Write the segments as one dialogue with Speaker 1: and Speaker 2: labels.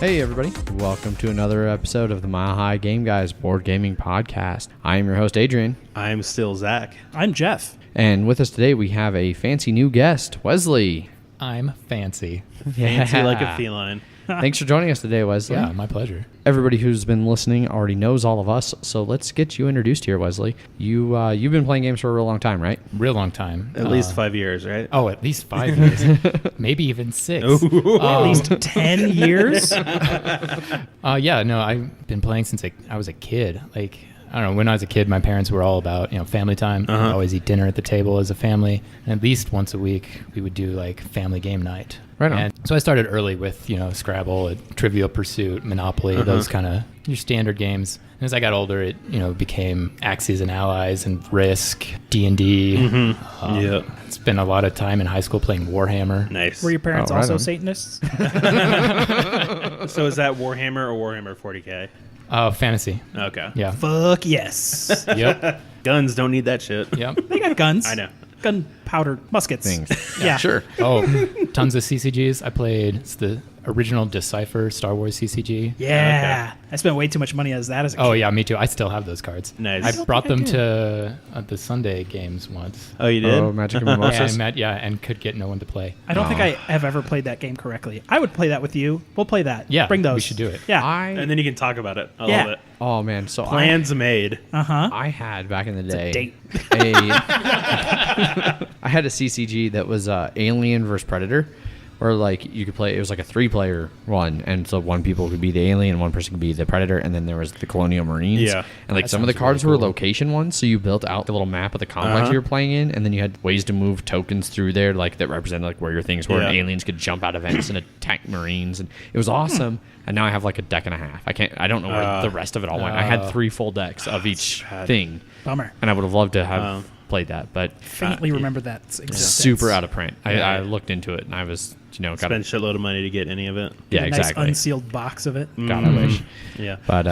Speaker 1: Hey everybody, welcome to another episode of the Mile High Game Guys Board Gaming Podcast. I am your host Adrian.
Speaker 2: I'm still Zach.
Speaker 3: I'm Jeff.
Speaker 1: And with us today we have a fancy new guest, Wesley.
Speaker 4: I'm fancy.
Speaker 2: Fancy like a feline.
Speaker 1: Thanks for joining us today, Wesley.
Speaker 4: Yeah, my pleasure.
Speaker 1: Everybody who's been listening already knows all of us, so let's get you introduced here, Wesley. You've been playing games for a real long time, right?
Speaker 4: Real long time.
Speaker 2: At least 5 years, right?
Speaker 4: Oh, at least 5 years. Maybe even 6.
Speaker 3: At least 10 years?
Speaker 4: I've been playing since I was a kid. Like, I don't know, when I was a kid, my parents were all about, family time. We'd always eat dinner at the table as a family. And at least once a week, we would do, like, family game night.
Speaker 1: Right on.
Speaker 4: And so I started early with, Scrabble, Trivial Pursuit, Monopoly, those kind of your standard games. And as I got older, it, became Axes and Allies and Risk, D&D.
Speaker 2: Yep.
Speaker 4: Spent a lot of time in high school playing Warhammer.
Speaker 2: Nice.
Speaker 3: Were your parents
Speaker 1: right
Speaker 3: also
Speaker 1: on.
Speaker 3: Satanists?
Speaker 2: So is that Warhammer or Warhammer 40K?
Speaker 4: Fantasy.
Speaker 2: Okay.
Speaker 4: Yeah.
Speaker 3: Fuck yes.
Speaker 4: Yep.
Speaker 2: Guns don't need that shit.
Speaker 4: Yep.
Speaker 3: They got guns.
Speaker 2: I know.
Speaker 3: Gunpowder muskets.
Speaker 1: Things.
Speaker 3: Yeah.
Speaker 1: Sure.
Speaker 4: Oh, tons of CCGs. I played the original Decipher Star Wars CCG.
Speaker 3: Yeah. I spent way too much money as that as a kid.
Speaker 4: Oh, yeah, me too. I still have those cards.
Speaker 2: Nice.
Speaker 4: I brought them to the Sunday games once.
Speaker 2: Oh, you did?
Speaker 1: Oh, Magic and Mimosas.
Speaker 4: And could get no one to play.
Speaker 3: I don't think I have ever played that game correctly. I would play that with you. We'll play that.
Speaker 4: Yeah,
Speaker 3: Bring those.
Speaker 4: we should do it.
Speaker 3: Yeah.
Speaker 2: And then you can talk about it. I
Speaker 3: Yeah.
Speaker 2: love it.
Speaker 1: Oh man, so
Speaker 2: Plans made.
Speaker 1: I had back in the day
Speaker 3: date.
Speaker 1: I had a CCG that was Alien versus Predator, where like you could play. It was like a 3-player one, and so one people could be the alien, one person could be the Predator, and then there was the Colonial Marines.
Speaker 2: Yeah.
Speaker 1: and like
Speaker 4: That
Speaker 1: some of the
Speaker 4: sounds
Speaker 1: cards
Speaker 4: really
Speaker 1: were
Speaker 4: cool.
Speaker 1: location ones, so you built out the little map of the complex you were playing in, and then you had ways to move tokens through there, like that represented like where your things were. And
Speaker 2: Yeah.
Speaker 1: aliens could jump out of vents and attack Marines, and it was awesome. And now I have like a deck and a half. I don't know where the rest of it all went. I had 3 full decks of each
Speaker 2: sad.
Speaker 1: thing,
Speaker 3: Bummer.
Speaker 1: and I would have loved to have played that, but
Speaker 3: Faintly remember that existence.
Speaker 1: super out of print.
Speaker 2: Yeah.
Speaker 1: I looked into it and I was, got
Speaker 2: Spend a shitload of money to get any of it.
Speaker 1: yeah,
Speaker 3: A nice
Speaker 1: exactly.
Speaker 3: unsealed box of it.
Speaker 1: God, I wish.
Speaker 2: Yeah.
Speaker 1: But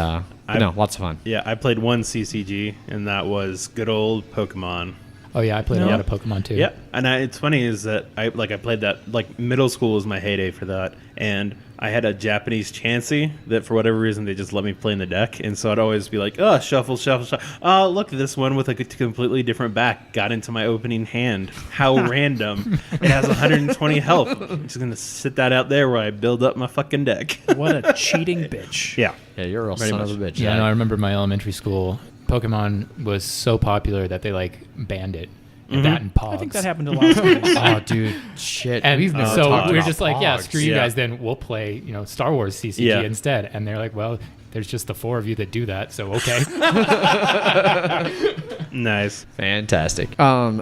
Speaker 1: no, lots of fun.
Speaker 2: Yeah, I played one CCG, and that was good old Pokemon.
Speaker 4: Oh, yeah, I played a lot of Pokemon too.
Speaker 2: Yeah, and it's funny is that I played that, like, middle school was my heyday for that, and I had a Japanese Chansey that for whatever reason they just let me play in the deck, and so I'd always be like, oh, shuffle, shuffle, shuffle. Oh, look, this one with a completely different back got into my opening hand. How random. It has 120 health. I'm just going to sit that out there where I build up my fucking deck.
Speaker 3: What a cheating bitch.
Speaker 2: Yeah.
Speaker 1: Yeah, you're a real
Speaker 2: Very
Speaker 1: son
Speaker 2: much.
Speaker 1: of a bitch.
Speaker 4: Yeah, no, I remember my elementary school, Pokemon was so popular that they, like, banned it. And that and Pogs.
Speaker 3: I think that happened to a lot of schools.
Speaker 1: Oh, dude, shit.
Speaker 4: And
Speaker 1: We've never
Speaker 4: so
Speaker 1: talked
Speaker 4: we were
Speaker 1: about
Speaker 4: just like, yeah,
Speaker 1: Pogs.
Speaker 4: screw you
Speaker 2: Yeah.
Speaker 4: guys then. We'll play, Star Wars CCG
Speaker 2: Yeah.
Speaker 4: instead. And they're like, well, there's just the 4 of you that do that, so okay.
Speaker 2: Nice.
Speaker 1: Fantastic.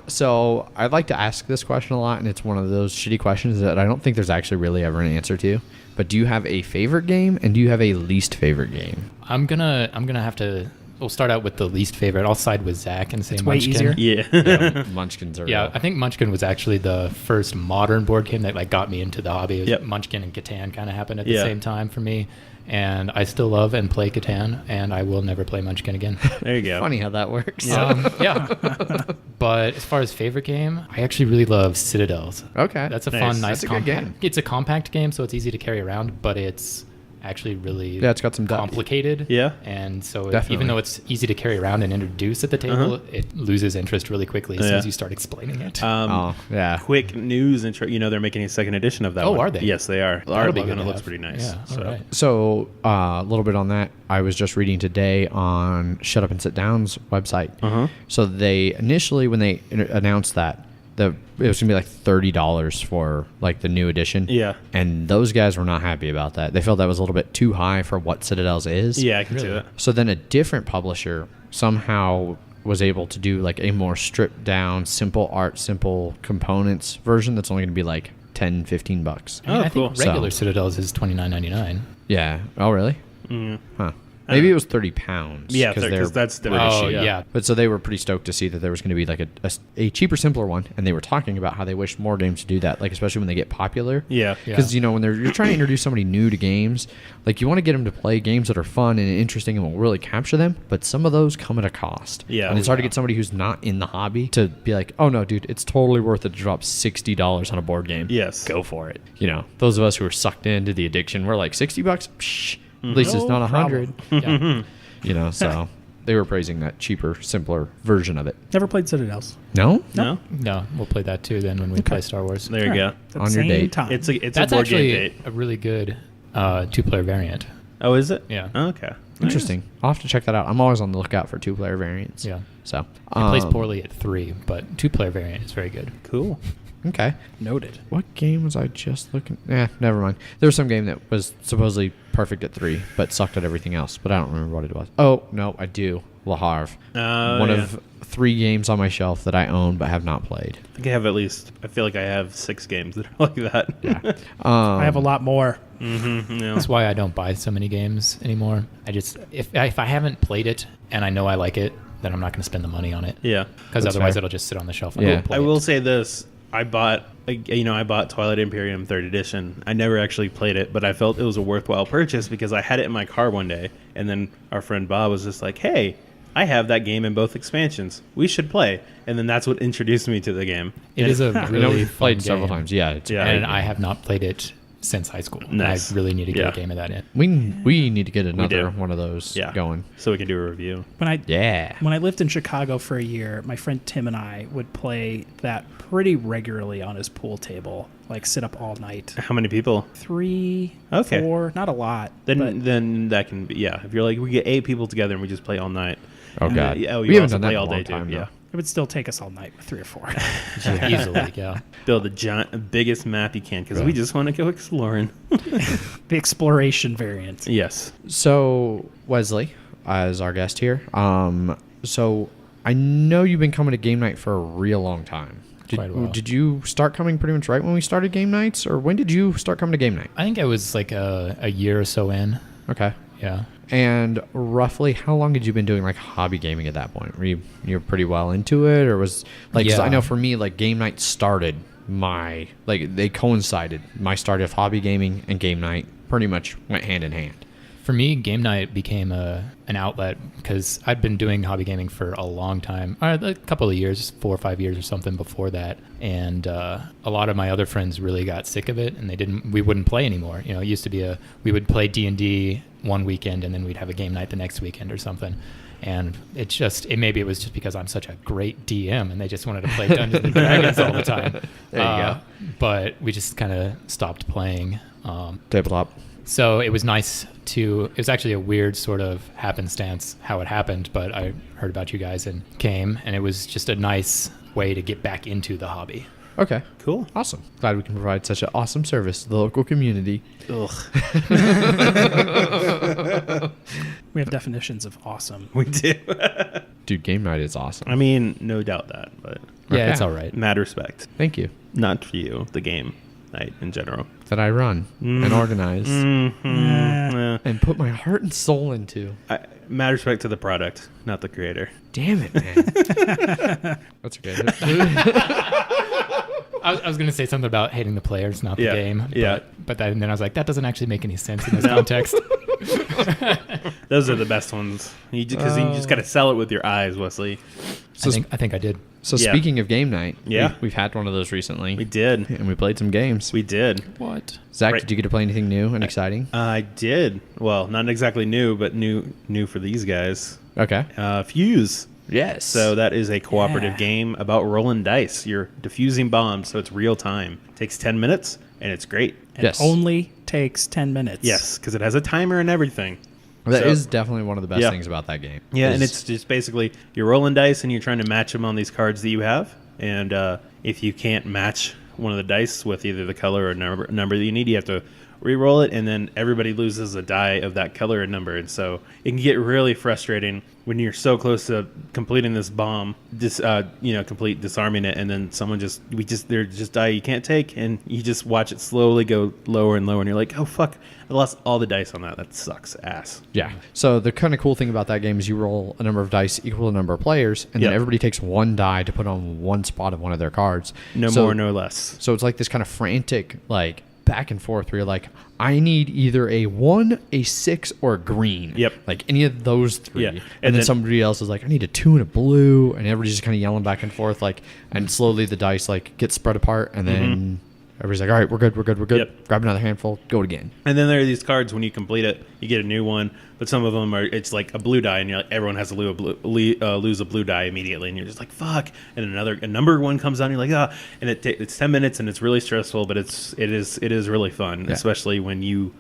Speaker 1: So I'd like to ask this question a lot, and it's one of those shitty questions that I don't think there's actually really ever an answer to. But do you have a favorite game, and do you have a least favorite game?
Speaker 4: I'm gonna have to. We'll start out with the least favorite. I'll side with Zach and say
Speaker 3: It's way
Speaker 4: Munchkin.
Speaker 3: easier.
Speaker 2: Yeah.
Speaker 1: Munchkins are.
Speaker 4: Yeah, I think Munchkin was actually the first modern board game that like got me into the hobby.
Speaker 2: Yep.
Speaker 4: Munchkin and Catan kind of happened at the
Speaker 2: Yeah.
Speaker 4: same time for me, and I still love and play Catan, and I will never play Munchkin again.
Speaker 2: There you go.
Speaker 1: Funny how that works.
Speaker 4: Yeah. But as far as favorite game, I actually really love Citadels.
Speaker 1: Okay.
Speaker 4: That's a
Speaker 2: Nice.
Speaker 4: fun, nice
Speaker 1: That's a good
Speaker 4: compact
Speaker 1: game.
Speaker 4: It's a compact game, so it's easy to carry around, but it's actually really
Speaker 1: Yeah, it's got some depth.
Speaker 4: complicated.
Speaker 2: Yeah.
Speaker 4: And so
Speaker 1: Definitely.
Speaker 4: even though it's easy to carry around and introduce at the table, it loses interest really quickly as soon as you start explaining it.
Speaker 1: Oh, yeah.
Speaker 2: Quick news intro. They're making a second edition of that
Speaker 4: Oh,
Speaker 2: one.
Speaker 4: are they?
Speaker 2: Yes, they are. The
Speaker 4: That'll
Speaker 2: art
Speaker 4: be
Speaker 2: book
Speaker 4: good
Speaker 2: on it
Speaker 4: to
Speaker 2: looks
Speaker 4: have.
Speaker 2: pretty nice.
Speaker 4: Yeah,
Speaker 2: So.
Speaker 4: all right.
Speaker 1: So a little bit on that. I was just reading today on Shut Up and Sit Down's website. So they initially, when they announced that, it was gonna be like $30 for like the new edition.
Speaker 2: Yeah.
Speaker 1: And those guys were not happy about that. They felt that was a little bit too high for what Citadel's is.
Speaker 2: Yeah, I can see
Speaker 4: Really?
Speaker 2: that.
Speaker 1: So then a different publisher somehow was able to do like a more stripped down, simple art, simple components version that's only going to be like $10, $15.
Speaker 4: I mean,
Speaker 2: Oh,
Speaker 4: I
Speaker 2: cool.
Speaker 4: think regular
Speaker 1: So-
Speaker 4: Citadels is $29.99.
Speaker 1: Yeah. Oh, really?
Speaker 2: Mm.
Speaker 1: Huh. Maybe it was 30 pounds.
Speaker 2: Yeah,
Speaker 1: because
Speaker 2: because that's the
Speaker 4: Oh,
Speaker 2: issue.
Speaker 4: yeah.
Speaker 1: But so they were pretty stoked to see that there was going to be like a cheaper, simpler one, and they were talking about how they wish more games to do that, like especially when they get popular.
Speaker 2: Yeah.
Speaker 1: Because when you're trying to introduce somebody new to games, like you want to get them to play games that are fun and interesting and will really capture them. But some of those come at a cost.
Speaker 2: Yeah.
Speaker 1: and it's hard to get somebody who's not in the hobby to be like, oh no, dude, it's totally worth it to drop $60 on a board game.
Speaker 2: Yes.
Speaker 1: Go for it. Those of us who are sucked into the addiction, we're like $60. Psh, at least it's not 100.
Speaker 4: Yeah.
Speaker 1: So they were praising that cheaper, simpler version of it.
Speaker 3: Never played Citadels.
Speaker 1: No?
Speaker 2: No.
Speaker 4: No, we'll play that too then when we play Star Wars.
Speaker 2: There you go.
Speaker 3: At the
Speaker 1: On your
Speaker 3: same
Speaker 1: date.
Speaker 3: time.
Speaker 2: It's a
Speaker 4: That's
Speaker 2: board game
Speaker 4: actually
Speaker 2: date.
Speaker 4: a really good 2-player variant.
Speaker 2: Oh, is it?
Speaker 4: Yeah.
Speaker 2: Okay.
Speaker 1: Interesting. I'll have to check that out. I'm always on the lookout for 2-player variants.
Speaker 4: Yeah.
Speaker 1: So
Speaker 4: It plays
Speaker 1: um,
Speaker 4: poorly at 3, but 2-player variant is very good.
Speaker 2: Cool.
Speaker 1: Okay.
Speaker 3: Noted.
Speaker 1: What game was I just looking? Never mind. There was some game that was supposedly perfect at 3, but sucked at everything else. But I don't remember what it was. Oh no, I do. Le Havre. One of 3 games on my shelf that I own but have not played.
Speaker 2: I think I have I feel like I have 6 games that are like that.
Speaker 1: Yeah.
Speaker 3: I have a lot more.
Speaker 2: Yeah.
Speaker 4: That's why I don't buy so many games anymore. I just if I haven't played it and I know I like it, then I'm not going to spend the money on it.
Speaker 2: Yeah.
Speaker 4: Because
Speaker 1: That's
Speaker 4: otherwise
Speaker 1: fair.
Speaker 4: it'll just sit on the shelf. And
Speaker 1: Yeah.
Speaker 4: I won't play
Speaker 2: I will
Speaker 4: it.
Speaker 2: say this. I bought Twilight Imperium 3rd edition. I never actually played it, but I felt it was a worthwhile purchase because I had it in my car one day, and then our friend Bob was just like, hey, I have that game in both expansions. We should play. And then that's what introduced me to the game.
Speaker 4: It is a
Speaker 1: I know
Speaker 4: really
Speaker 1: we've played
Speaker 4: fun
Speaker 1: several
Speaker 4: game.
Speaker 1: times. Yeah. It's
Speaker 2: Yeah.
Speaker 4: And I have not played it since high school. And
Speaker 2: Nice.
Speaker 4: I really need to get
Speaker 2: Yeah.
Speaker 4: a game of that in.
Speaker 1: We need to get another
Speaker 2: do.
Speaker 1: one of those
Speaker 2: Yeah.
Speaker 1: going.
Speaker 2: So we can do a review.
Speaker 3: When I
Speaker 1: Yeah.
Speaker 3: when I lived in Chicago for a year, my friend Tim and I would play that pretty regularly on his pool table. Like sit up all night.
Speaker 2: How many people?
Speaker 3: 3,
Speaker 2: Okay.
Speaker 3: 4, not a lot.
Speaker 2: Then
Speaker 3: but
Speaker 2: then that can be, yeah. If you're like, we get 8 people together and we just play all night.
Speaker 1: Oh god.
Speaker 2: Yeah,
Speaker 1: we
Speaker 2: you
Speaker 1: haven't
Speaker 2: also
Speaker 1: done that
Speaker 2: play
Speaker 1: in a
Speaker 2: all
Speaker 1: long
Speaker 2: day
Speaker 1: time.
Speaker 2: too.
Speaker 1: though.
Speaker 2: Yeah.
Speaker 3: it would still take us all night with 3 or 4.
Speaker 4: Easily, yeah.
Speaker 2: Build the biggest map you can because we just want to go exploring.
Speaker 3: The exploration variant.
Speaker 2: Yes.
Speaker 1: So Wesley, as our guest here, so I know you've been coming to game night for a real long time.
Speaker 4: Quite a while.
Speaker 1: Did you start coming pretty much right when we started game nights, or when did you start coming to game night?
Speaker 4: I think I was like a year or so in.
Speaker 1: Okay.
Speaker 4: Yeah.
Speaker 1: And roughly, how long had you been doing like hobby gaming at that point? Were you pretty well into it, or was like? 'Cause
Speaker 4: Yeah.
Speaker 1: I know for me, like game night started they coincided. My start of hobby gaming and game night pretty much went hand in hand.
Speaker 4: For me, game night became an outlet because I'd been doing hobby gaming for a long time, a couple of years, 4 or 5 years or something before that. And a lot of my other friends really got sick of it, and we wouldn't play anymore. It used to be we would play D&D one weekend, and then we'd have a game night the next weekend or something. And maybe it was just because I'm such a great DM, and they just wanted to play Dungeons and Dragons all the time.
Speaker 1: There you go.
Speaker 4: But we just kind of stopped playing.
Speaker 1: Tabletop.
Speaker 4: So it was nice it was actually a weird sort of happenstance how it happened, but I heard about you guys and came, and it was just a nice way to get back into the hobby.
Speaker 1: Okay.
Speaker 2: Cool.
Speaker 1: Awesome. Glad we can provide such an awesome service to the local community.
Speaker 2: Ugh.
Speaker 3: We have definitions of awesome.
Speaker 2: We do.
Speaker 1: Dude, game night is awesome.
Speaker 2: I mean, no doubt that, but
Speaker 4: Yeah,
Speaker 1: Okay.
Speaker 4: it's all right.
Speaker 2: mad respect.
Speaker 1: Thank you
Speaker 2: Not for you, the game night in general.
Speaker 1: that I run and organize and put my heart and soul into.
Speaker 2: Mad respect to the product, not the creator.
Speaker 1: Damn it, man. That's okay.
Speaker 4: I was going to say something about hating the players, not the
Speaker 2: Yeah,
Speaker 4: game.
Speaker 2: yeah.
Speaker 4: But then I was like, that doesn't actually make any sense in this context.
Speaker 2: Those are the best ones. Because you just got to sell it with your eyes, Wesley.
Speaker 1: So,
Speaker 4: I think I did.
Speaker 1: so
Speaker 2: Yeah.
Speaker 1: speaking of game night,
Speaker 2: Yeah.
Speaker 1: we've had one of those recently.
Speaker 2: We did.
Speaker 1: And we played some games.
Speaker 2: We did.
Speaker 4: What?
Speaker 1: Zach,
Speaker 2: Right.
Speaker 1: did you get to play anything new and exciting?
Speaker 2: I did. Well, not exactly new, but new for these guys.
Speaker 1: Okay.
Speaker 2: Fuse.
Speaker 1: Yes.
Speaker 2: So that is a cooperative
Speaker 3: Yeah.
Speaker 2: game about rolling dice. You're diffusing bombs, so it's real time. Takes 10 minutes, and it's great.
Speaker 3: It
Speaker 1: Yes.
Speaker 3: only takes 10 minutes.
Speaker 2: Yes, because it has a timer and everything.
Speaker 1: That
Speaker 2: So-
Speaker 1: is definitely one of the best
Speaker 2: Yeah.
Speaker 1: things about that game.
Speaker 2: Yeah, and
Speaker 1: is-
Speaker 2: it's just basically you're rolling dice and you're trying to match them on these cards that you have. And if you can't match one of the dice with either the color or number that you need, you have to re-roll it, and then everybody loses a die of that color and number. And so it can get really frustrating when you're so close to completing this bomb, complete disarming it, and then someone they're just die you can't take, and you just watch it slowly go lower and lower, and you're like, oh fuck, I lost all the dice on that. That sucks ass.
Speaker 1: Yeah. So the kind of cool thing about that game is you roll a number of dice equal to the number of players, and then everybody takes one die to put on one spot of one of their cards.
Speaker 2: No more, no less.
Speaker 1: So it's like this kind of frantic, like, back and forth where you're like, I need either a 1, a 6, or a green.
Speaker 2: Yep.
Speaker 1: Like any of those 3.
Speaker 2: Yeah.
Speaker 1: And then somebody else is like, I need a 2 and a blue. And everybody's just kind of yelling back and forth. Like, and slowly the dice like get spread apart. And then everybody's like, all right, we're good.
Speaker 2: Yep.
Speaker 1: Grab another handful. Go again.
Speaker 2: And then there are these cards, when you complete it, you get a new one. But some of them it's like a blue die, and you're like, everyone has to lose a blue die immediately. And you're just like, fuck. And a number one comes out, and you're like, ah. And it's 10 minutes, and it's really stressful, but it is really fun, especially when you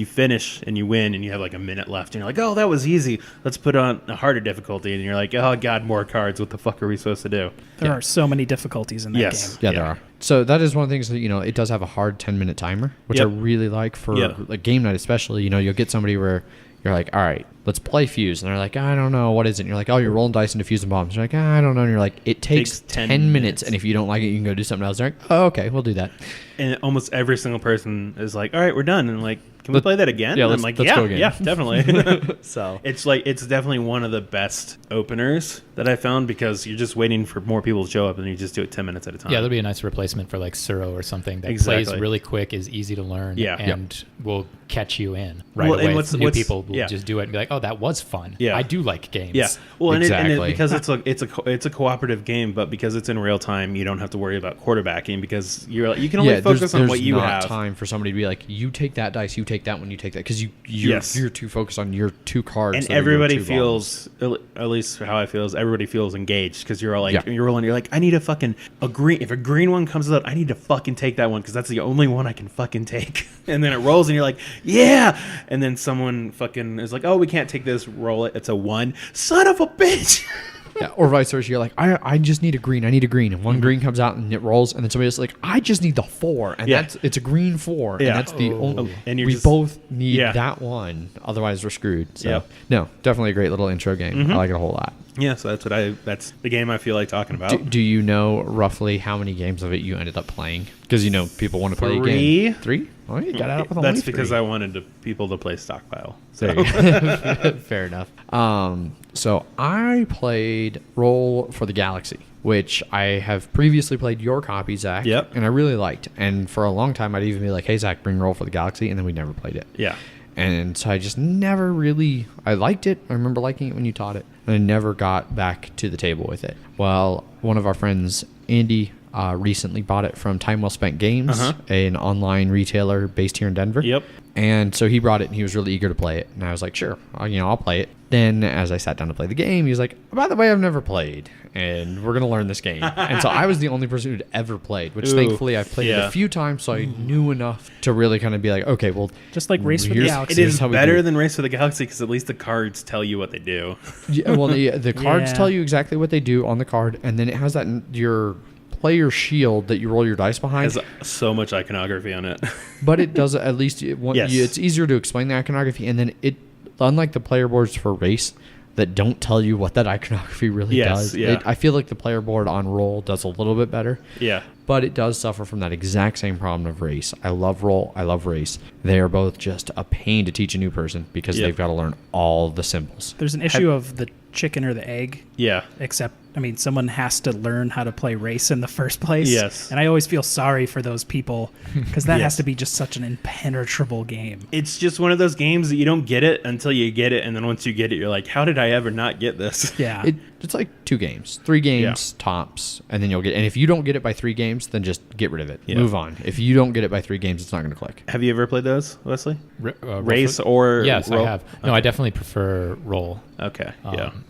Speaker 2: finish and you win and you have like a minute left and you're like, oh, that was easy, let's put on a harder difficulty, and you're like, oh god, more cards, what the fuck are we supposed to do?
Speaker 3: There are so many difficulties in that game.
Speaker 1: Yeah, there are. So that is one of the things that, it does have a hard 10-minute timer, which I really like for a game night especially. You'll get somebody where you're like, all right, let's play Fuse. And they're like, I don't know, what is it? And you're like, oh, you're rolling dice into Fuse and bombs. You're like, I don't know. And you're like, it takes 10 minutes. And if you don't like it, you can go do something else. They're like, oh, okay, we'll do that.
Speaker 2: And almost every single person is like, all right, we're done. And like, can we play that again?
Speaker 1: Yeah,
Speaker 2: and
Speaker 1: let's
Speaker 2: I'm like,
Speaker 1: go again.
Speaker 2: Yeah, definitely.
Speaker 1: So
Speaker 2: it's definitely one of the best openers that I found, because you're just waiting for more people to show up and you just do it 10 minutes at a time.
Speaker 4: Yeah, that'd be a nice replacement for like Suro or something that plays really quick, is easy to learn, and will catch you in right away. New people will just do it and be like, oh, that was fun. Yeah. I do like games.
Speaker 2: Yeah. Well,
Speaker 1: exactly.
Speaker 2: Because it's a cooperative game, but because it's in real time, you don't have to worry about quarterbacking, because you can only focus on what you have.
Speaker 1: There's not time for somebody to be like, you take that dice, you take that one, you take that, because you're too focused on your 2 cards.
Speaker 2: And everybody feels, at least how I feel, is everybody feels engaged, because you're all like, you're rolling, you're like, I need a green. If a green one comes out, I need to fucking take that one, because that's the only one I can fucking take. And then it rolls, and you're like, yeah. And then someone fucking is like, oh, we can't take this. Roll it. It's a 1. Son of a bitch.
Speaker 1: Yeah, or vice versa. You're like, I just need a green. I need a green. And one green comes out and it rolls. And then somebody else is like, I just need the 4. And it's a green 4. And that's the only. And we both need that one. Otherwise, we're screwed. So, no, definitely a great little intro game. I like it a whole lot.
Speaker 2: Yeah, so that's the game I feel like talking about.
Speaker 1: Do you know roughly how many games of it you ended up playing? Because people want to play a game. 3? Oh, you got out with only 3.
Speaker 2: That's because I wanted people to play Stockpile. So.
Speaker 1: Fair enough. So I played Roll for the Galaxy, which I have previously played your copy, Zach.
Speaker 2: Yep.
Speaker 1: And I really liked. And for a long time, I'd even be like, hey, Zach, bring Roll for the Galaxy. And then we never played it.
Speaker 2: Yeah.
Speaker 1: And so I just never really, I liked it. I remember liking it when you taught it. And I never got back to the table with it. Well, one of our friends, Andy, recently bought it from Time Well Spent Games, an online retailer based here in Denver.
Speaker 2: Yep.
Speaker 1: And so he brought it and he was really eager to play it. And I was like, sure, I'll play it. Then as I sat down to play the game, he was like, by the way, I've never played and we're going to learn this game. And so I was the only person who'd ever played, which thankfully I've played it a few times. So I knew enough to really kind of be like, okay, well,
Speaker 3: just like Race for the Galaxy.
Speaker 2: It is better than Race for the Galaxy because at least the cards tell you what they do.
Speaker 1: Yeah, well, the cards tell you exactly what they do on the card. And then it has that your player shield that you roll your dice behind.
Speaker 2: It has so much iconography on it.
Speaker 1: But it does at least it's easier to explain the iconography, and then unlike the player boards for Race that don't tell you what that iconography really does.
Speaker 2: Yeah.
Speaker 1: I feel like the player board on Roll does a little bit better.
Speaker 2: Yeah.
Speaker 1: But it does suffer from that exact same problem of Race. I love Roll. I love Race. They are both just a pain to teach a new person because they've got to learn all the symbols.
Speaker 3: There's an issue of the chicken or the egg.
Speaker 2: Yeah.
Speaker 3: Except, someone has to learn how to play Race in the first place.
Speaker 2: Yes.
Speaker 3: And I always feel sorry for those people because that has to be just such an impenetrable game.
Speaker 2: It's just one of those games that you don't get it until you get it. And then once you get it, you're like, how did I ever not get this?
Speaker 3: Yeah.
Speaker 1: It's like 2 games, 3 games tops. And then you'll get, and if you don't get it by 3 games, then just get rid of it. Yeah. Move on. If you don't get it by 3 games, it's not going to click.
Speaker 2: Have you ever played those, Wesley? Race or
Speaker 4: Yes,
Speaker 2: Roll?
Speaker 4: I have. No, I definitely prefer Roll.
Speaker 2: Okay.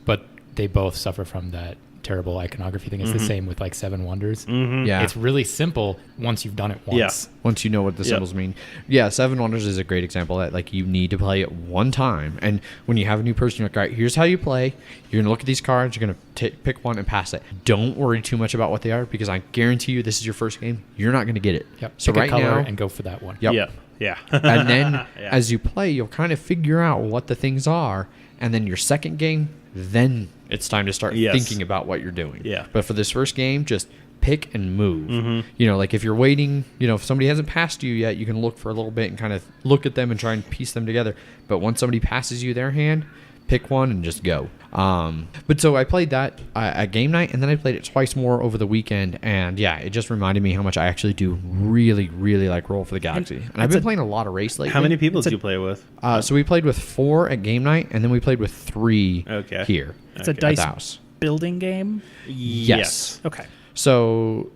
Speaker 4: But they both suffer from that terrible iconography thing. It's the same with like 7 Wonders.
Speaker 1: Yeah.
Speaker 4: It's really simple once you've done it once.
Speaker 2: Yeah.
Speaker 1: Once you know what the symbols mean. Yeah, 7 Wonders is a great example that like you need to play it one time. And when you have a new person, you're like, all right, here's how you play. You're going to look at these cards. You're going to pick one and pass it. Don't worry too much about what they are because I guarantee you this is your first game. You're not going to get it.
Speaker 4: Yep.
Speaker 1: So
Speaker 4: pick
Speaker 1: right
Speaker 4: a color
Speaker 1: now,
Speaker 4: and go for that one.
Speaker 1: Yep.
Speaker 2: Yeah. Yeah.
Speaker 1: And then
Speaker 2: Yeah.
Speaker 1: as you play, you'll kind of figure out what the things are. And then your second game, then it's time to start
Speaker 2: Yes.
Speaker 1: thinking about what you're doing.
Speaker 2: Yeah.
Speaker 1: But for this first game, just pick and move.
Speaker 2: Mm-hmm.
Speaker 1: You know, like if you're waiting, you know, if somebody hasn't passed you yet, you can look for a little bit and kind of look at them and try and piece them together. But once somebody passes you their hand, pick one and just go. But so I played that at game night, and then I played it twice more over the weekend, and yeah, it just reminded me how much I actually do really, really like Roll for the Galaxy. And I've been playing a lot of race lately.
Speaker 2: How many people did you play with?
Speaker 1: So we played with 4 at game night, and then we played with 3
Speaker 2: Okay.
Speaker 1: here.
Speaker 3: It's a
Speaker 2: Okay.
Speaker 3: dice
Speaker 1: At the house.
Speaker 3: building game.
Speaker 1: Yes.
Speaker 3: Okay.
Speaker 1: So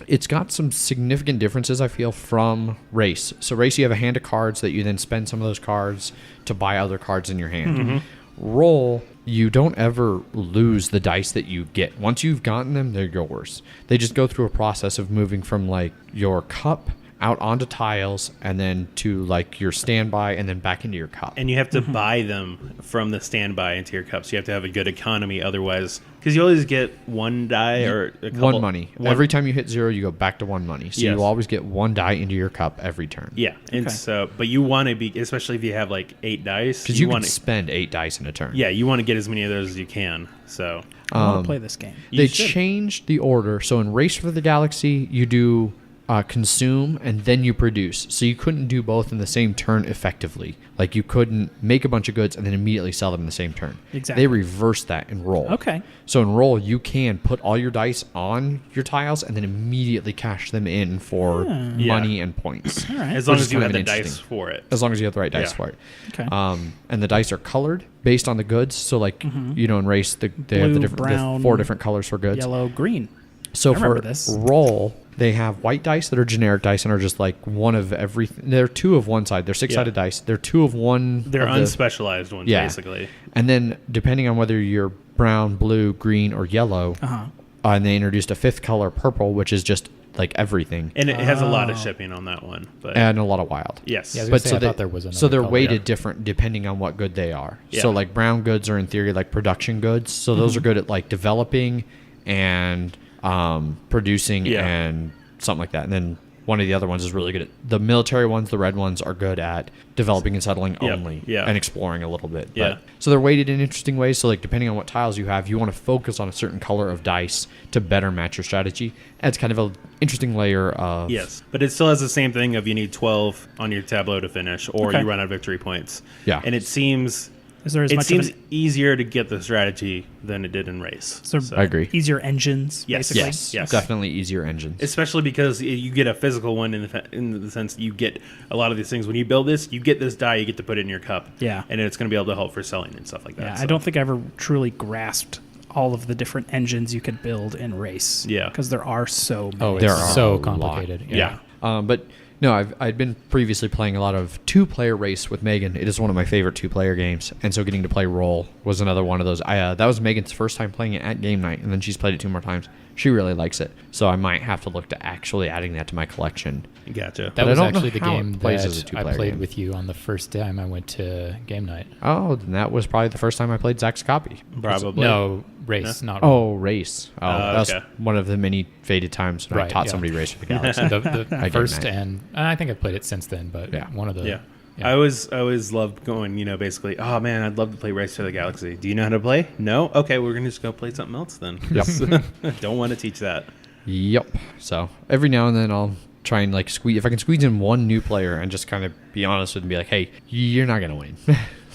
Speaker 1: it's got some significant differences, I feel, from race. So race, you have a hand of cards that you then spend some of those cards to buy other cards in your hand.
Speaker 2: Mm-hmm.
Speaker 1: Roll, you don't ever lose the dice that you get. Once you've gotten them, they're yours. They just go through a process of moving from like your cup out onto tiles and then to like your standby and then back into your cup.
Speaker 2: And you have to buy them from the standby into your cups. You have to have a good economy, otherwise, because you always get 1 die or a couple,
Speaker 1: 1 money. Every time you hit 0, you go back to 1 money. So
Speaker 2: Yes.
Speaker 1: you always get 1 die into your cup every turn.
Speaker 2: Yeah, and
Speaker 3: Okay.
Speaker 2: so, but you want to be, especially if you have like 8 dice,
Speaker 1: Because you can
Speaker 2: want to,
Speaker 1: spend 8 dice in a turn.
Speaker 2: yeah, you want to get as many of those as you can. So
Speaker 3: I want to play this game.
Speaker 2: you
Speaker 1: They
Speaker 2: should.
Speaker 1: changed the order. So in Race for the Galaxy, you do consume and then you produce. So you couldn't do both in the same turn effectively. Like you couldn't make a bunch of goods and then immediately sell them in the same turn.
Speaker 3: Exactly.
Speaker 1: They reversed that in Roll.
Speaker 3: Okay.
Speaker 1: So in Roll, you can put all your dice on your tiles and then immediately cash them in for money and points.
Speaker 3: All right.
Speaker 2: as long
Speaker 1: which
Speaker 2: as
Speaker 1: is
Speaker 2: you
Speaker 1: kind
Speaker 2: have
Speaker 1: of
Speaker 2: the dice
Speaker 1: interesting.
Speaker 2: for it.
Speaker 1: As long as you have the right dice
Speaker 2: Yeah.
Speaker 1: for it.
Speaker 3: Okay.
Speaker 1: And the dice are colored based on the goods. So like, you know, in Race, they have the
Speaker 3: Blue,
Speaker 1: different
Speaker 3: brown,
Speaker 1: 4 different colors for goods.
Speaker 3: Yellow, green.
Speaker 1: So
Speaker 3: I
Speaker 1: for
Speaker 3: remember this.
Speaker 1: Roll, they have white dice that are generic dice and are just like one of everything. They're 2 of one side. They're 6-sided dice. They're 2 of one.
Speaker 2: They're
Speaker 1: of the-
Speaker 2: unspecialized ones,
Speaker 1: Yeah.
Speaker 2: basically.
Speaker 1: And then depending on whether you're brown, blue, green, or yellow, and they introduced a 5th color, purple, which is just like everything,
Speaker 2: And it has a lot
Speaker 3: Oh.
Speaker 2: of shipping on that one. But
Speaker 1: and a lot of wild.
Speaker 2: yes.
Speaker 4: Yeah, I was
Speaker 1: But
Speaker 4: gonna say,
Speaker 1: so
Speaker 4: I
Speaker 1: they,
Speaker 4: thought there was another
Speaker 1: so they're
Speaker 4: color.
Speaker 1: weighted
Speaker 2: Yeah.
Speaker 1: different depending on what good they are.
Speaker 2: Yeah.
Speaker 1: So like brown goods are in theory like production goods. So those are good at like developing and producing
Speaker 2: Yeah.
Speaker 1: and something like that. And then one of the other ones is really good at the military ones. The red ones are good at developing and settling
Speaker 2: Yep.
Speaker 1: only
Speaker 2: Yeah.
Speaker 1: and exploring a little bit.
Speaker 2: Yeah.
Speaker 1: But, so they're weighted in interesting ways. So like depending on what tiles you have, you want to focus on a certain color of dice to better match your strategy. Adds kind of a interesting layer of
Speaker 2: Yes, but it still has the same thing of you need 12 on your tableau to finish, or
Speaker 3: Okay.
Speaker 2: you run out of victory points.
Speaker 1: Yeah.
Speaker 2: And it seems
Speaker 3: Is there as
Speaker 2: it
Speaker 3: much
Speaker 2: seems
Speaker 3: of an,
Speaker 2: easier to get the strategy than it did in race.
Speaker 3: so
Speaker 1: I agree.
Speaker 3: easier engines,
Speaker 2: Yes.
Speaker 3: basically?
Speaker 1: Yes,
Speaker 2: Yes.
Speaker 1: definitely easier engines.
Speaker 2: Especially because you get a physical one in the sense you get a lot of these things. When you build this, you get this die, you get to put it in your cup.
Speaker 3: Yeah.
Speaker 2: And it's going to be able to help for selling and stuff like that.
Speaker 3: Yeah,
Speaker 2: so.
Speaker 3: I don't think I ever truly grasped all of the different engines you could build in race.
Speaker 2: Yeah.
Speaker 3: Because there are so many.
Speaker 4: Oh, it's
Speaker 1: There are a
Speaker 4: so
Speaker 1: lot.
Speaker 4: complicated.
Speaker 2: Yeah.
Speaker 1: But no, I'd been previously playing a lot of 2-player race with Megan. It is one of my favorite 2-player games, and so getting to play Roll was another one of those. That was Megan's first time playing it at game night, and then she's played it 2 more times. She really likes it, so I might have to look to actually adding that to my collection.
Speaker 2: Gotcha.
Speaker 4: That
Speaker 1: But I
Speaker 4: was
Speaker 1: don't know
Speaker 4: actually the
Speaker 1: how it
Speaker 4: game
Speaker 1: plays as a
Speaker 4: that I
Speaker 1: 2-player
Speaker 4: played
Speaker 1: game.
Speaker 4: with you on the first time I went to game night.
Speaker 1: Oh, then that was probably the first time I played Zach's copy.
Speaker 2: Probably.
Speaker 4: No, race, not
Speaker 1: Oh, race. Oh, that was
Speaker 2: okay.
Speaker 1: one of the many faded times when I
Speaker 4: Right,
Speaker 1: taught
Speaker 4: yeah.
Speaker 1: somebody Race for the Galaxy.
Speaker 4: the
Speaker 1: Game
Speaker 4: first,
Speaker 1: night.
Speaker 4: and I think I've played it since then, but
Speaker 1: Yeah.
Speaker 4: one of the
Speaker 2: Yeah. I always loved going, basically, oh man, I'd love to play Race to the Galaxy. Do you know how to play? No? Okay, we're going to just go play something else then.
Speaker 1: Yep.
Speaker 2: Don't want to teach that.
Speaker 1: Yep. So every now and then I'll try and like squeeze, if I can squeeze in one new player and just kind of be honest with them and be like, hey, you're not going to win.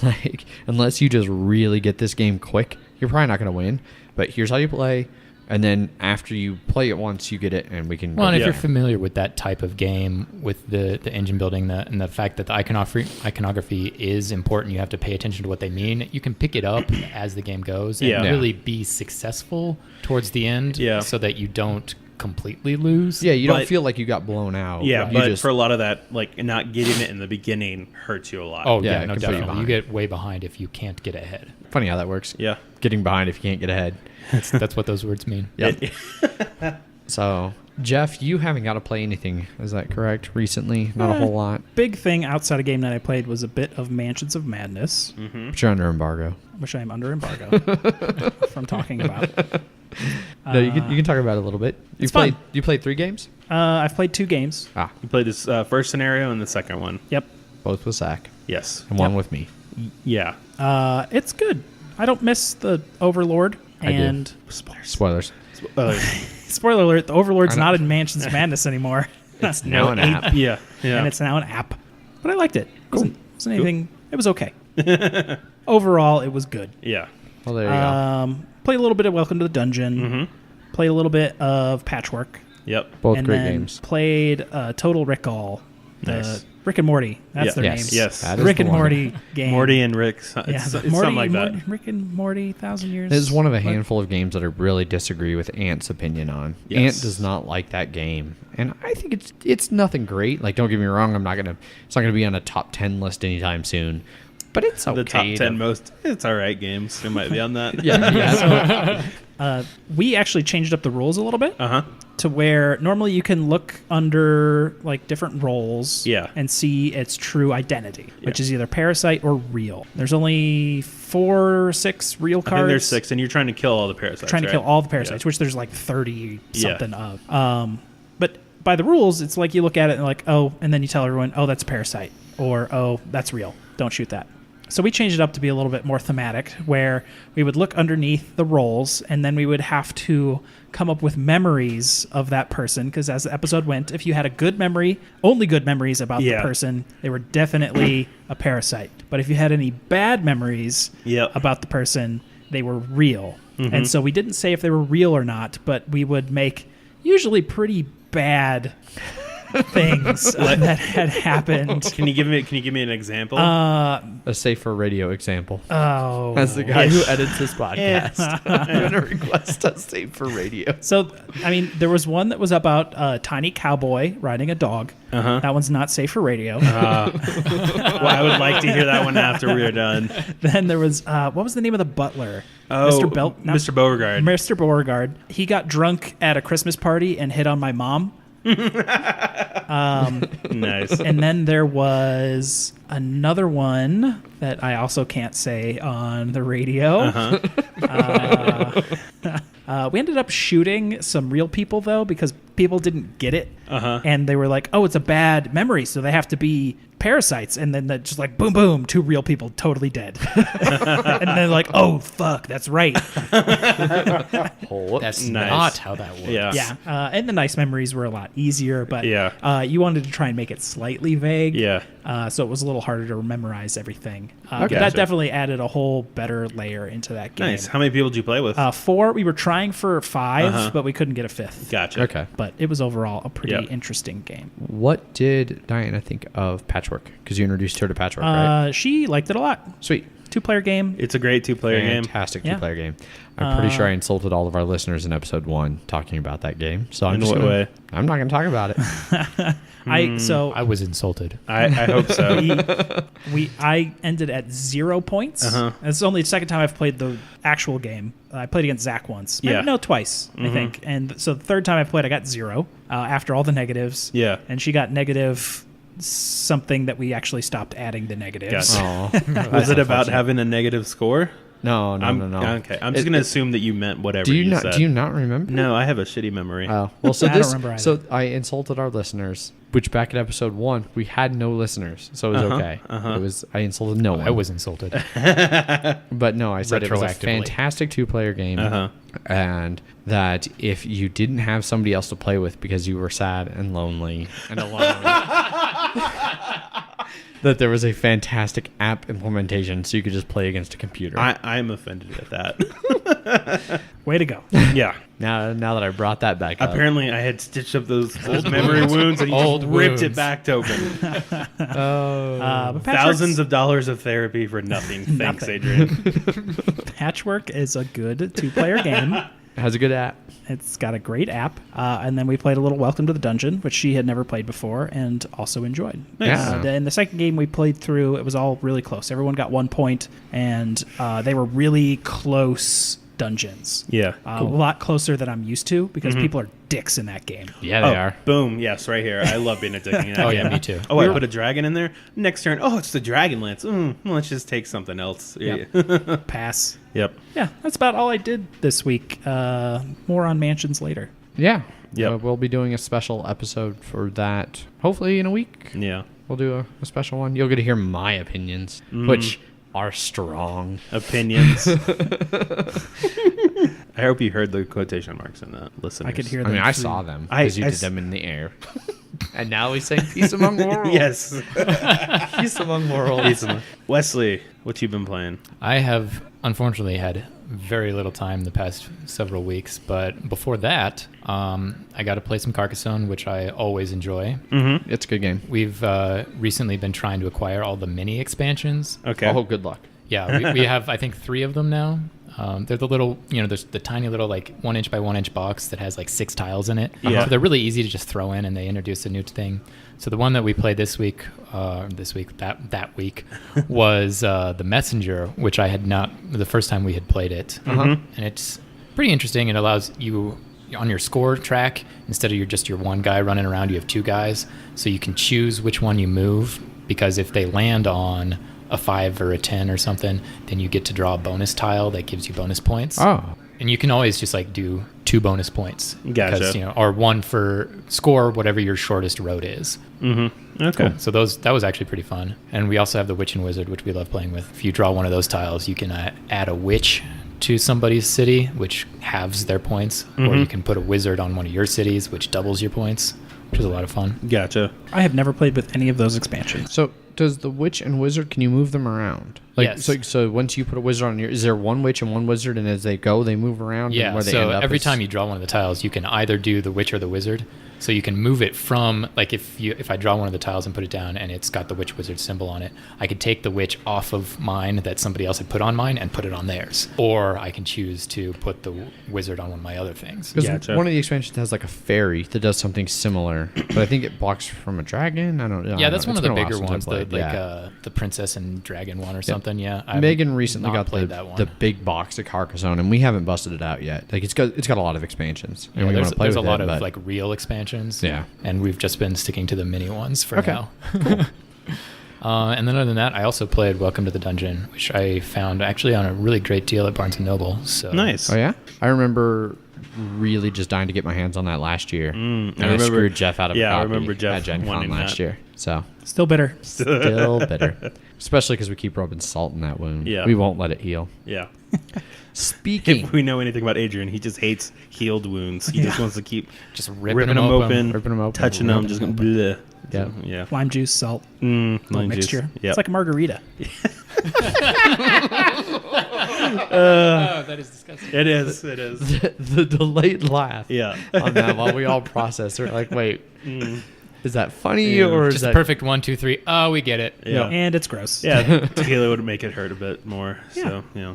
Speaker 1: Like, unless you just really get this game quick, you're probably not going to win. But here's how you play. And then after you play it once, you get it, and we can.
Speaker 4: Well, and if
Speaker 2: Yeah.
Speaker 4: you're familiar with that type of game, with the engine building, and the fact that the iconography is important, you have to pay attention to what they mean. You can pick it up as the game goes and
Speaker 2: Yeah.
Speaker 4: really be successful towards the end,
Speaker 2: Yeah.
Speaker 4: so that you don't completely lose.
Speaker 1: Yeah, you don't
Speaker 2: But-
Speaker 1: feel like you got blown out.
Speaker 2: Yeah,
Speaker 1: you
Speaker 2: but
Speaker 1: just,
Speaker 2: for a lot of that, like not getting it in the beginning hurts you a lot.
Speaker 4: Oh
Speaker 1: Yeah,
Speaker 4: yeah,
Speaker 1: it
Speaker 4: no,
Speaker 1: can put you
Speaker 4: definitely. You
Speaker 1: behind.
Speaker 4: get way behind if you can't get ahead.
Speaker 1: funny how that works.
Speaker 2: yeah.
Speaker 1: Getting behind if you can't get ahead.
Speaker 4: That's what those words mean.
Speaker 1: Yep. So, Jeff, you haven't got to play anything. Is that correct? Recently, not a whole lot.
Speaker 3: Big thing outside of game night I played was a bit of Mansions of Madness,
Speaker 1: But you're under embargo.
Speaker 3: which I am under embargo from talking about.
Speaker 1: No, you can talk about it a little bit.
Speaker 3: It's fun.
Speaker 1: You played 3 games?
Speaker 3: I've played 2 games.
Speaker 2: You played this first scenario and the second one.
Speaker 3: Yep.
Speaker 1: Both with Zach
Speaker 2: Yes.
Speaker 1: and one with me.
Speaker 2: Yeah.
Speaker 3: It's good. I don't miss the Overlord.
Speaker 1: I do.
Speaker 3: And
Speaker 1: Spoilers.
Speaker 3: spoiler alert: the Overlord's not in Mansions of Madness anymore.
Speaker 1: It's now an app.
Speaker 2: Yeah. Yeah.
Speaker 3: And it's now an app. But I liked it. Wasn't anything. It was okay. Overall, it was good.
Speaker 2: Yeah.
Speaker 1: Well, there you go.
Speaker 3: Played a little bit of Welcome to the Dungeon.
Speaker 2: Mm-hmm.
Speaker 3: Played a little bit of Patchwork.
Speaker 2: Yep.
Speaker 1: Both
Speaker 3: and
Speaker 1: great
Speaker 3: then
Speaker 1: games.
Speaker 3: Played Total Recall.
Speaker 2: Nice.
Speaker 3: Rick and Morty. That's their
Speaker 1: Yes.
Speaker 3: names.
Speaker 2: Yes.
Speaker 1: That is
Speaker 3: Rick
Speaker 1: the
Speaker 3: and
Speaker 1: one.
Speaker 3: Morty game.
Speaker 2: Morty and Rick. It's
Speaker 3: Yeah,
Speaker 2: something
Speaker 3: Morty,
Speaker 2: like that.
Speaker 3: Rick and Morty, 1,000 Years.
Speaker 1: This is one of a handful of games that I really disagree with Ant's opinion on.
Speaker 2: Yes.
Speaker 1: Ant does not like that game, and I think it's nothing great. Like, don't get me wrong, it's not gonna be on a top 10 list anytime soon. But it's okay.
Speaker 2: The top 10 most. It's all right games. It might be on that.
Speaker 1: Yeah.
Speaker 3: We actually changed up the rules a little bit
Speaker 2: Uh-huh.
Speaker 3: to where normally you can look under like different roles
Speaker 2: Yeah.
Speaker 3: and see its true identity, which
Speaker 2: Yeah.
Speaker 3: is either parasite or real. There's only 4 or 6 real
Speaker 2: I
Speaker 3: cards.
Speaker 2: think there's 6, and you're trying to kill all the parasites.
Speaker 3: Trying to
Speaker 2: right?
Speaker 3: kill all the parasites,
Speaker 2: Yeah.
Speaker 3: which there's like 30
Speaker 2: Yeah.
Speaker 3: something of. But by the rules, it's like you look at it and like, oh, and then you tell everyone, oh, that's a parasite, or oh, that's real. Don't shoot that. So we changed it up to be a little bit more thematic, where we would look underneath the roles, and then we would have to come up with memories of that person. Because as the episode went, if you had a good memory, only good memories about the person, they were definitely a parasite. But if you had any bad memories
Speaker 2: Yep.
Speaker 3: about the person, they were real. And so we didn't say if they were real or not, but we would make usually pretty bad things that had happened.
Speaker 2: Can you give me an example?
Speaker 1: A safer radio example.
Speaker 3: Oh,
Speaker 1: As the guy who edits this podcast, I'm going to request a safer radio.
Speaker 3: So, I mean, there was one that was about a tiny cowboy riding a dog.
Speaker 2: Uh-huh.
Speaker 3: That one's not safe for radio.
Speaker 2: Well, I would like to hear that one after we're done.
Speaker 3: Then there was, what was the name of the butler?
Speaker 2: Oh, Mr. Beauregard.
Speaker 3: Mr. Beauregard. He got drunk at a Christmas party and hit on my mom.
Speaker 2: Nice.
Speaker 3: And then there was another one that I also can't say on the radio. We ended up shooting some real people, though, because people didn't get it. And they were like, oh, it's a bad memory, so they have to be parasites. And then just like, boom, boom, 2 real people totally dead. And then like, oh, fuck, that's right.
Speaker 4: That's
Speaker 2: Nice.
Speaker 4: not how that works.
Speaker 2: Yeah.
Speaker 3: Yeah. And the nice memories were a lot easier, but
Speaker 2: Yeah.
Speaker 3: you wanted to try and make it slightly vague.
Speaker 2: Yeah.
Speaker 3: So it was a little harder to memorize everything.
Speaker 1: Okay.
Speaker 3: That
Speaker 2: Gotcha.
Speaker 3: definitely added a whole better layer into that game.
Speaker 2: Nice. How many people did you play with?
Speaker 3: 4. We were trying for 5, but we couldn't get a 5th.
Speaker 2: Gotcha.
Speaker 1: Okay.
Speaker 3: But it was overall a pretty
Speaker 2: Yep.
Speaker 3: interesting game.
Speaker 1: What did Diana think of Patchwork? Because you introduced her to Patchwork, right?
Speaker 3: She liked it a lot.
Speaker 1: Sweet.
Speaker 3: 2-player game.
Speaker 2: It's a great 2-player game.
Speaker 1: Fantastic
Speaker 3: Yeah.
Speaker 1: 2-player game. I'm pretty sure I insulted all of our listeners in episode 1 talking about that game. So
Speaker 2: In what way?
Speaker 1: I'm not going to talk about it.
Speaker 4: I was insulted.
Speaker 2: I hope so.
Speaker 3: I ended at 0 points. It's only the second time I've played the actual game. I played against Zach once.
Speaker 2: Yeah.
Speaker 3: No, twice, I think. And so the third time I played, I got 0 after all the negatives.
Speaker 2: Yeah.
Speaker 3: And she got negative something that we actually stopped adding the negatives.
Speaker 2: Gotcha. Was it about having a negative score?
Speaker 1: No.
Speaker 2: Okay. I'm just going to assume that you meant whatever
Speaker 1: Do you
Speaker 2: said.
Speaker 1: Do you not remember?
Speaker 2: No, I have a shitty memory.
Speaker 1: Oh, well, so
Speaker 3: I don't remember either.
Speaker 1: so I insulted our listeners, which back in episode 1, we had no listeners, so it was okay. It was, I insulted no one.
Speaker 4: I was insulted.
Speaker 1: But no, I said it was a
Speaker 4: Retroactively.
Speaker 1: fantastic 2-player game, and that if you didn't have somebody else to play with because you were sad and lonely and alone, that there was a fantastic app implementation so you could just play against a computer.
Speaker 2: I'm offended at that.
Speaker 3: Way to go.
Speaker 2: Yeah.
Speaker 1: Now that I brought that back up.
Speaker 2: Apparently, I had stitched up those memory wounds and you
Speaker 4: Old
Speaker 2: just ripped it
Speaker 4: wounds.
Speaker 2: back open.
Speaker 3: But
Speaker 2: Thousands of dollars of therapy for nothing. Thanks, Adrian.
Speaker 3: Patchwork is a good 2-player game.
Speaker 1: Has a good app.
Speaker 3: It's got a great app. And then we played a little Welcome to the Dungeon, which she had never played before and also enjoyed.
Speaker 1: Nice.
Speaker 3: In the second game we played through, it was all really close. Everyone got 1 point, and they were really close dungeons.
Speaker 2: Yeah.
Speaker 3: A lot closer than I'm used to because people are dicks in that game.
Speaker 1: Yeah, they are.
Speaker 2: Boom. Yes, right here. I love being a dick in that
Speaker 4: Oh,
Speaker 2: game.
Speaker 4: yeah, me too.
Speaker 2: Oh, I put a dragon in there. Next turn, it's the dragon lance. Let's just take something else.
Speaker 3: Yep. Pass.
Speaker 2: Yep.
Speaker 3: Yeah, that's about all I did this week. More on mansions later.
Speaker 1: Yeah.
Speaker 2: Yep.
Speaker 1: We'll be doing a special episode for that, hopefully in a week.
Speaker 2: Yeah.
Speaker 1: We'll do a special one. You'll get to hear my opinions, which are strong.
Speaker 2: Opinions. I hope you heard the quotation marks in that. Listeners.
Speaker 3: I could hear
Speaker 1: I
Speaker 3: them.
Speaker 1: mean, I saw them
Speaker 2: I-
Speaker 1: because you
Speaker 2: I
Speaker 1: did
Speaker 2: s-
Speaker 1: them in the air. And now we sing Peace Among Worlds.
Speaker 2: Yes.
Speaker 1: Peace Among Worlds.
Speaker 2: Wesley, what you been playing?
Speaker 4: I have unfortunately had very little time the past several weeks, but before that, I got to play some Carcassonne, which I always enjoy.
Speaker 1: It's a good game.
Speaker 4: We've recently been trying to acquire all the mini expansions.
Speaker 2: Okay.
Speaker 1: Oh, good luck.
Speaker 4: Yeah, we have, I think, 3 of them now. They're the little, there's the tiny little 1 inch by 1 inch box that has 6 tiles in it.
Speaker 2: Yeah.
Speaker 4: So they're really easy to just throw in, and they introduce a new thing. So the one that we played that week was the Messenger, which I had not the first time we had played it. And it's pretty interesting. It allows you on your score track, instead of your one guy running around, you have 2 guys. So you can choose which one you move, because if they land on a 5 or a 10 or something, then you get to draw a bonus tile that gives you bonus points.
Speaker 1: Oh.
Speaker 4: And you can always just do 2 bonus points.
Speaker 2: Gotcha.
Speaker 4: Because, or 1 for score, whatever your shortest road is.
Speaker 2: Okay.
Speaker 4: Cool. So that was actually pretty fun. And we also have the Witch and Wizard, which we love playing with. If you draw one of those tiles, you can add a witch to somebody's city, which halves their points. Or you can put a wizard on one of your cities, which doubles your points, which is a lot of fun.
Speaker 2: Gotcha.
Speaker 3: I have never played with any of those expansions.
Speaker 1: So does the witch and wizard, can you move them around?
Speaker 4: Yes.
Speaker 1: So once you put a wizard on is there one witch and one wizard, and as they go, they move around?
Speaker 4: Yeah,
Speaker 1: and where they
Speaker 4: so
Speaker 1: end up
Speaker 4: every
Speaker 1: is-
Speaker 4: time you draw one of the tiles, you can either do the witch or the wizard. So you can move it from, if I draw one of the tiles and put it down and it's got the witch wizard symbol on it, I could take the witch off of mine that somebody else had put on mine and put it on theirs. Or I can choose to put the wizard on one of my other things.
Speaker 1: Because
Speaker 2: Gotcha.
Speaker 1: one of the expansions has a fairy that does something similar, but I think it blocks from a dragon. I don't know.
Speaker 4: Yeah, that's one of the
Speaker 1: It's been a while
Speaker 4: bigger
Speaker 1: since I
Speaker 4: ones,
Speaker 1: played.
Speaker 4: the princess and dragon one or something. Yeah, I
Speaker 1: Megan recently
Speaker 4: not
Speaker 1: got
Speaker 4: played that one.
Speaker 1: the big box of Carcassonne, and we haven't busted it out yet. It's got a lot of expansions, and
Speaker 4: Yeah,
Speaker 1: we want
Speaker 4: there's
Speaker 1: to play
Speaker 4: there's
Speaker 1: with
Speaker 4: a lot
Speaker 1: it,
Speaker 4: of
Speaker 1: but
Speaker 4: real expansions.
Speaker 1: Yeah.
Speaker 4: and we've just been sticking to the mini ones for
Speaker 1: Okay.
Speaker 4: now. And then other than that, I also played Welcome to the Dungeon, which I found actually on a really great deal at Barnes & Noble. So
Speaker 2: Nice.
Speaker 1: Oh yeah, I remember really just dying to get my hands on that last year, and I
Speaker 2: remember-
Speaker 1: screwed Jeff out of
Speaker 2: yeah,
Speaker 1: a
Speaker 2: I
Speaker 1: copy
Speaker 2: remember Jeff
Speaker 1: at Gen Con
Speaker 2: wanting
Speaker 1: last
Speaker 2: that.
Speaker 1: year. So
Speaker 3: Still bitter.
Speaker 1: still bitter, especially because we keep rubbing salt in that wound.
Speaker 2: Yeah.
Speaker 1: We won't let it heal.
Speaker 2: Yeah.
Speaker 1: Speaking,
Speaker 2: If we know anything about Adrian, he just hates healed wounds. He just wants to keep
Speaker 4: just
Speaker 2: ripping them open,
Speaker 1: ripping 'em open,
Speaker 2: touching them,
Speaker 1: ripping
Speaker 2: just
Speaker 1: 'em
Speaker 2: going bleh.
Speaker 1: Yeah.
Speaker 2: Yeah.
Speaker 3: Lime juice, salt,
Speaker 2: Lime
Speaker 3: little
Speaker 2: juice.
Speaker 3: mixture.
Speaker 2: Yeah.
Speaker 3: It's like a margarita.
Speaker 4: Oh, that is disgusting.
Speaker 2: It is. It is.
Speaker 1: the delayed laugh
Speaker 2: Yeah.
Speaker 1: on that while we all process. We're like, wait, is that funny
Speaker 2: Yeah.
Speaker 1: or is
Speaker 4: Just
Speaker 1: that
Speaker 4: a perfect 1, 2, 3. Oh, we get it.
Speaker 2: Yeah.
Speaker 3: And it's gross.
Speaker 2: Yeah. Tequila would make it hurt a bit more.
Speaker 3: Yeah.
Speaker 2: So, yeah.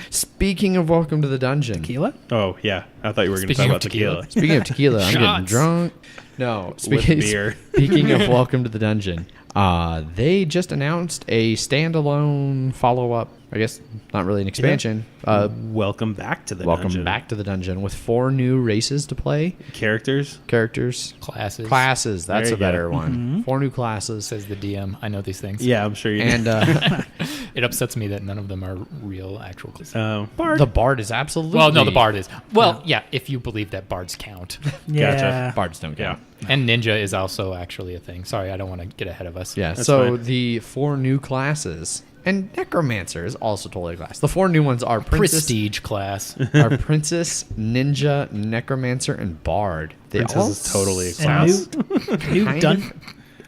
Speaker 1: Speaking of Welcome to the Dungeon.
Speaker 3: Tequila?
Speaker 2: Oh, yeah. I thought you were going to
Speaker 4: Speaking
Speaker 2: talk
Speaker 4: of
Speaker 2: about tequila.
Speaker 1: Speaking of tequila, I'm getting
Speaker 4: Shots.
Speaker 1: drunk. No,
Speaker 2: With beer.
Speaker 1: speaking of Welcome to the Dungeon, they just announced a standalone follow-up. I guess not really an expansion.
Speaker 2: Welcome back to the
Speaker 1: Welcome
Speaker 2: dungeon.
Speaker 1: back to the dungeon with 4 new races to play.
Speaker 2: Characters.
Speaker 1: Characters.
Speaker 4: Classes.
Speaker 1: Classes. That's
Speaker 2: There
Speaker 1: a
Speaker 2: you go.
Speaker 1: better one. 4 new classes.
Speaker 4: Says the DM. I know these things.
Speaker 2: Yeah, I'm sure you
Speaker 1: And
Speaker 4: It upsets me that none of them are real actual classes.
Speaker 3: Bard.
Speaker 1: the Bard is absolutely...
Speaker 4: Well, no, the Bard is. Well, yeah, if you believe that Bards count.
Speaker 3: Yeah.
Speaker 1: Bards don't count.
Speaker 4: And Ninja is also actually a thing. Sorry, I don't want to get ahead of us.
Speaker 1: Yeah,
Speaker 2: That's
Speaker 1: so
Speaker 2: fine.
Speaker 1: the 4 new classes, and Necromancer is also totally a class. The 4 new ones are Princess,
Speaker 4: Prestige class.
Speaker 1: are Princess, Ninja, Necromancer, and Bard. They
Speaker 2: Princess
Speaker 1: all
Speaker 2: is totally a
Speaker 3: And
Speaker 2: class.
Speaker 3: new
Speaker 1: Kind
Speaker 3: dun-
Speaker 1: of-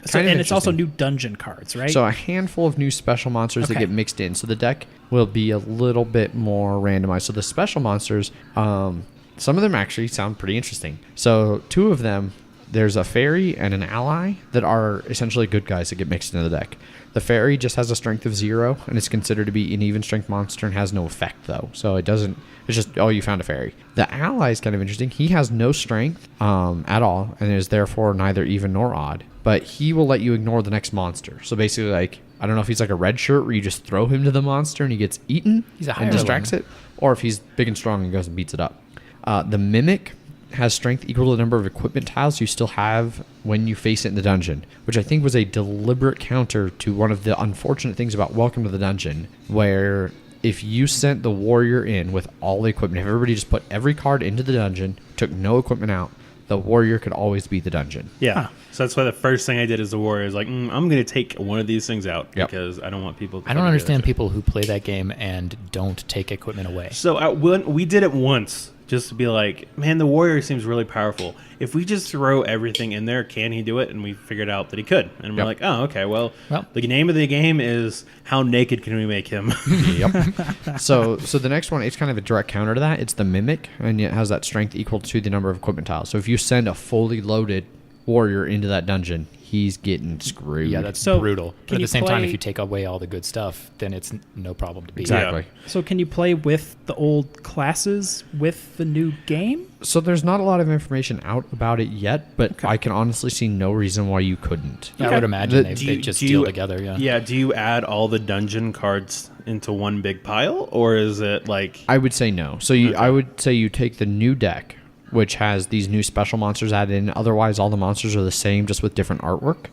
Speaker 3: so,
Speaker 1: kind of
Speaker 3: and it's also
Speaker 1: interesting.
Speaker 3: new dungeon cards, right?
Speaker 1: So a handful of new special monsters that
Speaker 3: Okay.
Speaker 1: get mixed in. So the deck will be a little bit more randomized. So the special monsters, some of them actually sound pretty interesting. So 2 of them, there's a fairy and an ally that are essentially good guys that get mixed into the deck. The fairy just has a strength of 0 and is considered to be an even strength monster and has no effect though. So it doesn't, it's just, oh, you found a fairy. The ally is kind of interesting. He has no strength at all and is therefore neither even nor odd. But he will let you ignore the next monster. So basically, I don't know if he's like a red shirt where you just throw him to the monster and he gets eaten
Speaker 4: He's a
Speaker 1: and
Speaker 4: higher
Speaker 1: distracts
Speaker 4: one.
Speaker 1: it, or if he's big and strong and goes and beats it up. The Mimic has strength equal to the number of equipment tiles you still have when you face it in the dungeon, which I think was a deliberate counter to one of the unfortunate things about Welcome to the Dungeon, where if you sent the warrior in with all the equipment, if everybody just put every card into the dungeon, took no equipment out, the warrior could always beat the dungeon.
Speaker 2: Yeah.
Speaker 3: Huh.
Speaker 2: So that's why the first thing I did as a warrior is like, I'm going to take one of these things out
Speaker 1: Yep.
Speaker 2: because I don't want people to
Speaker 4: I don't understand people who play that game and don't take equipment away.
Speaker 2: So we did it once just to be like, man, the warrior seems really powerful. If we just throw everything in there, can he do it? And we figured out that he could. And we're
Speaker 1: Yep.
Speaker 2: like, oh, okay, well,
Speaker 4: Well.
Speaker 2: the name of the game is how naked can we make him?
Speaker 1: Yep. So the next one, it's kind of a direct counter to that. It's the Mimic, and it has that strength equal to the number of equipment tiles. So if you send a fully loaded warrior into that dungeon, he's getting screwed.
Speaker 4: Yeah, that's
Speaker 3: So,
Speaker 4: brutal. But
Speaker 3: can
Speaker 4: at
Speaker 3: you
Speaker 4: the same time,
Speaker 3: play-
Speaker 4: if you take away all the good stuff, then it's no problem to beat.
Speaker 1: exactly.
Speaker 3: So can you play with the old classes with the new game?
Speaker 1: So there's not a lot of information out about it yet, but
Speaker 3: Okay.
Speaker 1: I can honestly see no reason why you couldn't.
Speaker 4: Yeah, I
Speaker 3: Okay.
Speaker 4: would imagine
Speaker 1: The-
Speaker 4: they just deal together. Yeah.
Speaker 2: Yeah, do you add all the dungeon cards into one big pile? Or is it like...
Speaker 1: I would say no. So I would say you take the new deck, which has these new special monsters added in. Otherwise, all the monsters are the same, just with different artwork.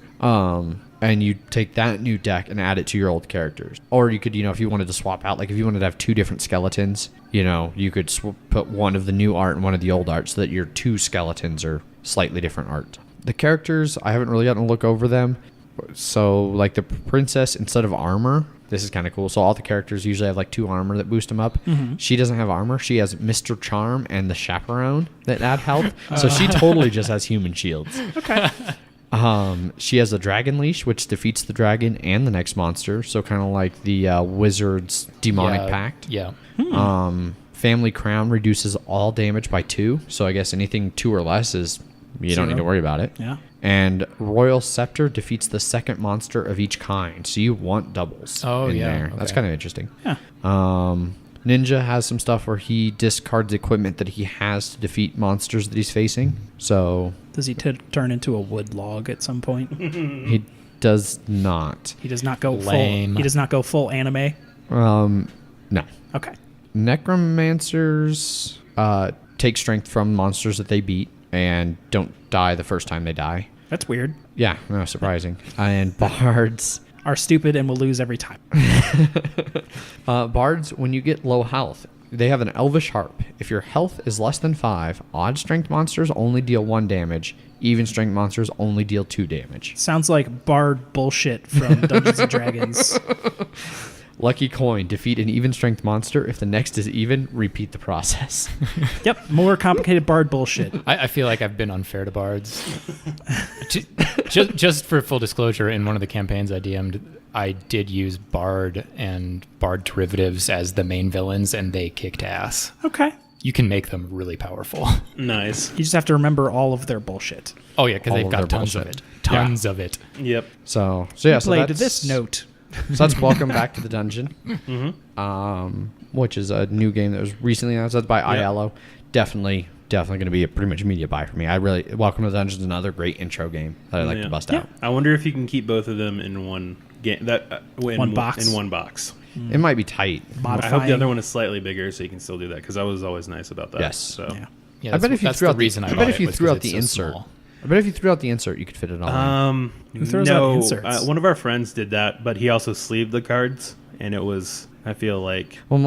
Speaker 1: And you take that new deck and add it to your old characters. Or you could, if you wanted to swap out, like if you wanted to have two different skeletons, you could put one of the new art and one of the old art so that your two skeletons are slightly different art. The characters, I haven't really gotten to look over them. So, like the princess, instead of armor, this is kind of cool. So all the characters usually have like 2 armor that boost them up.
Speaker 3: Mm-hmm.
Speaker 1: She doesn't have armor. She has Mr. Charm and the Chaperone that add health. So she totally just has human shields.
Speaker 3: Okay.
Speaker 1: She has a dragon leash, which defeats the dragon and the next monster. So kind of like the wizard's demonic
Speaker 4: Yeah,
Speaker 1: pact.
Speaker 4: Yeah.
Speaker 1: Family crown reduces all damage by 2. So I guess anything 2 or less is you don't need
Speaker 3: Zero.
Speaker 1: to worry about it.
Speaker 3: Yeah.
Speaker 1: And Royal Scepter defeats the second monster of each kind. So you want doubles
Speaker 4: Oh,
Speaker 1: in
Speaker 4: yeah,
Speaker 1: there. That's
Speaker 4: okay.
Speaker 1: kind of interesting.
Speaker 3: Yeah.
Speaker 1: Ninja has some stuff where he discards equipment that he has to defeat monsters that he's facing. So
Speaker 3: Does he turn into a wood log at some point?
Speaker 1: he does not.
Speaker 3: He does not go
Speaker 4: Lame.
Speaker 3: full. He does not go full anime.
Speaker 1: No.
Speaker 3: Okay.
Speaker 1: Necromancers take strength from monsters that they beat and don't die the first time they die.
Speaker 3: That's weird.
Speaker 1: Yeah, no, surprising. And bards.
Speaker 3: Are stupid and will lose every time.
Speaker 1: Bards, when you get low health, they have an elvish harp. If your health is less than 5, odd strength monsters only deal 1 damage. Even strength monsters only deal 2 damage.
Speaker 3: Sounds like bard bullshit from Dungeons and Dragons.
Speaker 1: Lucky coin, defeat an even strength monster. If the next is even, repeat the process.
Speaker 3: Yep, more complicated bard bullshit.
Speaker 4: I feel like I've been unfair to bards. just for full disclosure, in one of the campaigns I DM'd, I did use bard and bard derivatives as the main villains, and they kicked ass.
Speaker 3: Okay.
Speaker 4: You can make them really powerful.
Speaker 2: Nice.
Speaker 3: You just have to remember all of their bullshit.
Speaker 4: Oh yeah, because
Speaker 1: All
Speaker 4: they've
Speaker 1: of
Speaker 4: got
Speaker 1: their
Speaker 4: tons of
Speaker 1: bullshit.
Speaker 4: it. Tons of it.
Speaker 2: Yep.
Speaker 1: So yeah, so
Speaker 3: Played
Speaker 1: that's
Speaker 3: this note.
Speaker 1: So that's Welcome Back to the Dungeon, which is a new game that was recently announced. That's by ILO. Definitely going to be a pretty much media buy for me. Welcome to the Dungeon is another great intro game that I like to bust out.
Speaker 2: I wonder if you can keep both of them in one game.
Speaker 3: One box?
Speaker 2: In one box.
Speaker 1: It might be tight.
Speaker 2: I hope the other one is slightly bigger so you can still do that because I was always nice about that.
Speaker 1: Yes.
Speaker 2: So.
Speaker 3: Yeah.
Speaker 4: Yeah,
Speaker 1: I bet if you
Speaker 4: that's
Speaker 1: threw
Speaker 4: the
Speaker 1: out
Speaker 4: reason
Speaker 1: the,
Speaker 4: I
Speaker 1: I bet
Speaker 4: bought
Speaker 1: if
Speaker 4: it
Speaker 1: you
Speaker 4: was
Speaker 1: threw
Speaker 4: 'cause
Speaker 1: out the
Speaker 4: it's so
Speaker 1: insert.
Speaker 4: small.
Speaker 1: I bet if you threw out the insert, you could fit it all in.
Speaker 3: Who throws out inserts?
Speaker 2: One of our friends did that, but he also sleeved the cards, and it was. I feel like.
Speaker 1: Well,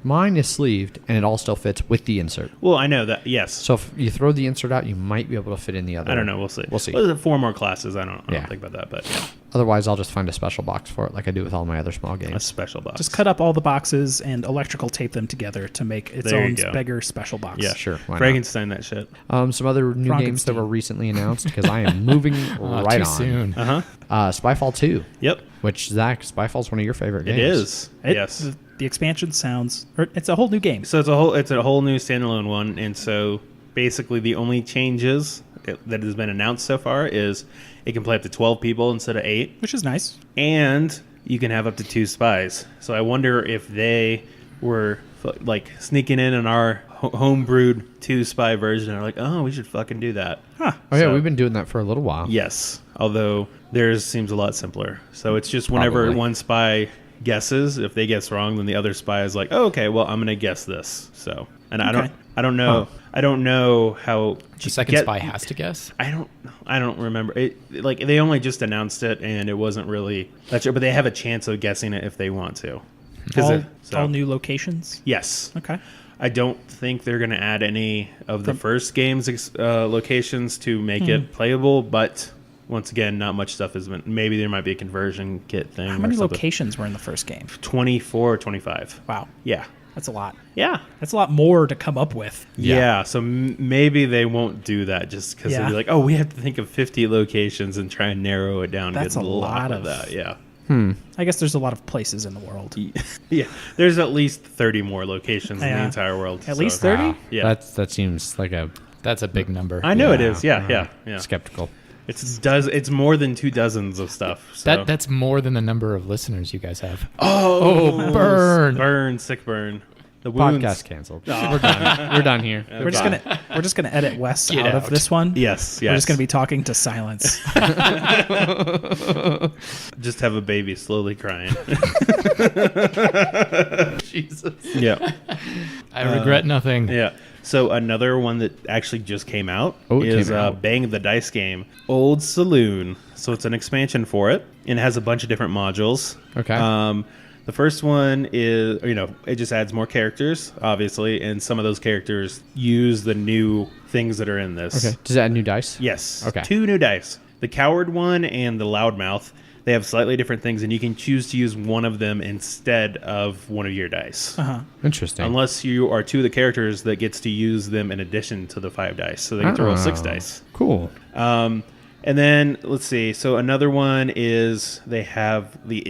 Speaker 1: mine is sleeved, and it all still fits with the insert.
Speaker 2: Well, I know that. Yes.
Speaker 1: So if you throw the insert out, you might be able to fit in the other.
Speaker 2: I don't know. We'll see.
Speaker 1: We'll see.
Speaker 2: Well, there's 4 more classes. I don't
Speaker 1: Yeah.
Speaker 2: think about that, but yeah,
Speaker 1: Otherwise, I'll just find a special box for it, like I do with all my other small
Speaker 2: a
Speaker 1: games.
Speaker 2: special box.
Speaker 3: Just cut up all the boxes and electrical tape them together to make its
Speaker 2: There you
Speaker 3: own
Speaker 2: go.
Speaker 3: bigger special box.
Speaker 2: Yeah,
Speaker 1: Sure, why not?
Speaker 2: Frankenstein that shit.
Speaker 1: Some other new games that
Speaker 3: Frankenstein.
Speaker 1: were recently announced because I am moving
Speaker 4: Oh,
Speaker 1: right
Speaker 4: too
Speaker 1: on.
Speaker 4: soon.
Speaker 1: Spyfall 2,
Speaker 2: Yep.
Speaker 1: which Zach, Spyfall's one of your favorite games.
Speaker 2: It is. Yes.
Speaker 3: The expansion sounds. It's a whole new game.
Speaker 2: So it's a whole new standalone one, and so basically the only changes that has been announced so far is it can play up to 12 people instead of 8,
Speaker 3: Which is nice.
Speaker 2: and you can have up to 2 spies. So I wonder if they were like sneaking in on our homebrewed 2-spy version. And are like, oh, we should fucking do that.
Speaker 3: Huh.
Speaker 1: Oh yeah,
Speaker 2: So-
Speaker 1: we've been doing that for a little while.
Speaker 2: Yes, although theirs seems a lot simpler. So it's just whenever
Speaker 1: Probably.
Speaker 2: one spy guesses, if they guess wrong, then the other spy is like, oh, okay, well, I'm gonna guess this. So, and I
Speaker 3: Okay.
Speaker 2: don't know, I don't know how
Speaker 4: The second spy has to guess.
Speaker 2: I don't remember it. Like they only just announced it, and it wasn't really that sure, but they have a chance of guessing it if they want to. 'Cause
Speaker 3: All new locations.
Speaker 2: Yes.
Speaker 3: Okay.
Speaker 2: I don't think they're going to add any of the first game's locations to make it playable, but once again, not much stuff has been. Maybe there might be a conversion kit thing.
Speaker 3: How
Speaker 2: or
Speaker 3: many
Speaker 2: something.
Speaker 3: locations were in the first game?
Speaker 2: 24 or 25.
Speaker 3: Wow.
Speaker 2: Yeah.
Speaker 3: That's a lot.
Speaker 2: Yeah.
Speaker 3: That's a lot more to come up with.
Speaker 2: Yeah. So maybe they won't do that just because
Speaker 3: Yeah.
Speaker 2: they'll be like, oh, we have to think of 50 locations and try and narrow it down.
Speaker 3: That's
Speaker 2: Get
Speaker 3: a lot of
Speaker 2: that. Yeah.
Speaker 3: I guess there's a lot of places in the world.
Speaker 2: Yeah. There's at least 30 more locations in the
Speaker 3: Yeah.
Speaker 2: entire world.
Speaker 3: At least 30?
Speaker 1: Wow.
Speaker 2: Yeah.
Speaker 1: That seems like a
Speaker 4: That's a big number.
Speaker 2: I know it is. Yeah.
Speaker 1: skeptical.
Speaker 2: It's more than 2 dozens of stuff. So.
Speaker 4: That's more than the number of listeners you guys have.
Speaker 1: Oh, burn!
Speaker 2: Sick burn. The wounds.
Speaker 1: Podcast canceled. We're done. We're done here.
Speaker 3: We're just gonna edit Wes
Speaker 4: Get
Speaker 3: out of
Speaker 4: out.
Speaker 3: this one.
Speaker 2: Yes.
Speaker 3: We're just gonna be talking to silence.
Speaker 2: Just have a baby slowly crying.
Speaker 1: Jesus.
Speaker 2: Yeah.
Speaker 4: I regret nothing.
Speaker 2: Yeah. So another one that actually just came out
Speaker 1: Oh, it
Speaker 2: is
Speaker 1: came out.
Speaker 2: Bang the Dice game, Old Saloon. So it's an expansion for it, and it has a bunch of different modules.
Speaker 1: Okay.
Speaker 2: The first one is, it just adds more characters, obviously, and some of those characters use the new things that are in this.
Speaker 1: Okay. Does that add new dice?
Speaker 2: Yes.
Speaker 1: Okay.
Speaker 2: 2 new dice. The Coward one and the Loudmouth. They have slightly different things, and you can choose to use one of them instead of one of your dice.
Speaker 3: Uh-huh.
Speaker 1: Interesting.
Speaker 2: Unless you are 2 of the characters that gets to use them in addition to the 5 dice. So they get to roll 6 dice.
Speaker 1: Cool.
Speaker 2: And then, let's see. So another one is they have the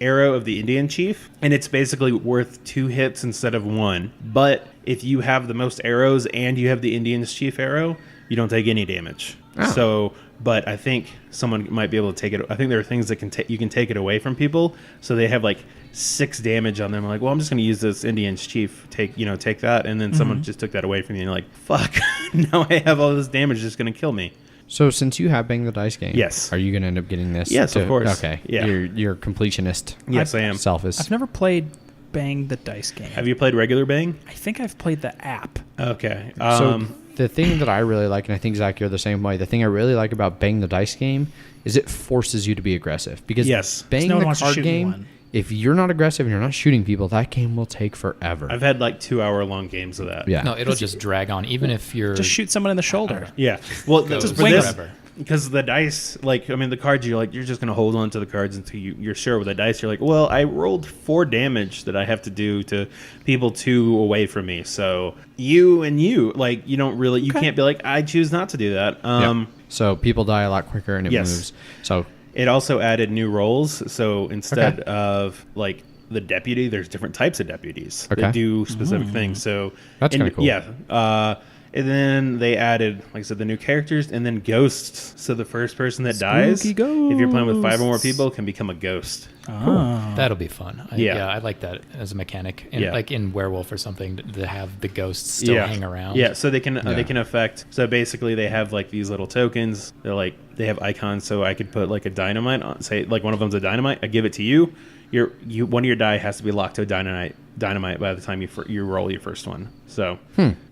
Speaker 2: arrow of the Indian chief. And it's basically worth 2 hits instead of 1. But if you have the most arrows and you have the Indian's chief arrow, you don't take any damage.
Speaker 1: Oh.
Speaker 2: So, but I think someone might be able to take it. I think there are things that you can take it away from people. So they have like 6 damage on them. I'm like, well, I'm just going to use this Indian's chief. Take that. And then someone just took that away from you. And you're like, fuck. Now I have all this damage that's going to kill me.
Speaker 1: So since you have Bang the Dice game,
Speaker 2: Yes.
Speaker 1: are you going to end up getting this?
Speaker 2: Yes, of course.
Speaker 1: Okay.
Speaker 2: Yeah.
Speaker 1: You're a completionist.
Speaker 2: Yes, I am.
Speaker 1: Selfish.
Speaker 3: I've never played Bang the Dice game.
Speaker 2: Have you played regular Bang?
Speaker 3: I think I've played the app.
Speaker 2: Okay.
Speaker 1: So the thing that I really like, and I think Zach, you're the same way. The thing I really like about Bang the Dice game is it forces you to be aggressive. Because
Speaker 2: Yes.
Speaker 1: Bang
Speaker 3: No one
Speaker 1: the
Speaker 3: wants to
Speaker 1: card
Speaker 3: shoot
Speaker 1: game,
Speaker 3: one.
Speaker 1: if you're not aggressive and you're not shooting people, that game will take forever.
Speaker 2: I've had like 2-hour-long games of that.
Speaker 1: yeah.
Speaker 4: No, it'll just drag on, even if you're
Speaker 3: Just shoot someone in the shoulder.
Speaker 2: Yeah. Well,
Speaker 4: Goes
Speaker 2: for this,
Speaker 4: forever.
Speaker 2: because the dice, the cards, you're just going to hold on to the cards until you're sure. With the dice, you're like, well, I rolled 4 damage that I have to do to people 2 away from me. So you, you don't really, you can't be like, I choose not to do that.
Speaker 1: Yeah. So people die a lot quicker and it
Speaker 2: Yes.
Speaker 1: moves. So
Speaker 2: It also added new roles. So instead of like the deputy, there's different types of deputies
Speaker 1: Okay.
Speaker 2: that do specific things. So
Speaker 1: That's kinda cool.
Speaker 2: Yeah. And then they added, like I said, the new characters and then ghosts. So the first person that dies, if you're playing with 5 or more
Speaker 3: ghosts.
Speaker 2: people, can become a ghost.
Speaker 3: Oh.
Speaker 4: That'll be fun.
Speaker 2: Yeah.
Speaker 4: I like that as a mechanic. And
Speaker 2: Yeah.
Speaker 4: like in Werewolf or something, to have the ghosts still hang around.
Speaker 2: Yeah, so they can
Speaker 1: Yeah.
Speaker 2: they can affect. So basically, they have like these little tokens. They're like they have icons. So I could put like a dynamite on. Say like one of them's a dynamite. I give it to you. One of your die has to be locked to a dynamite by the time you roll your first one. So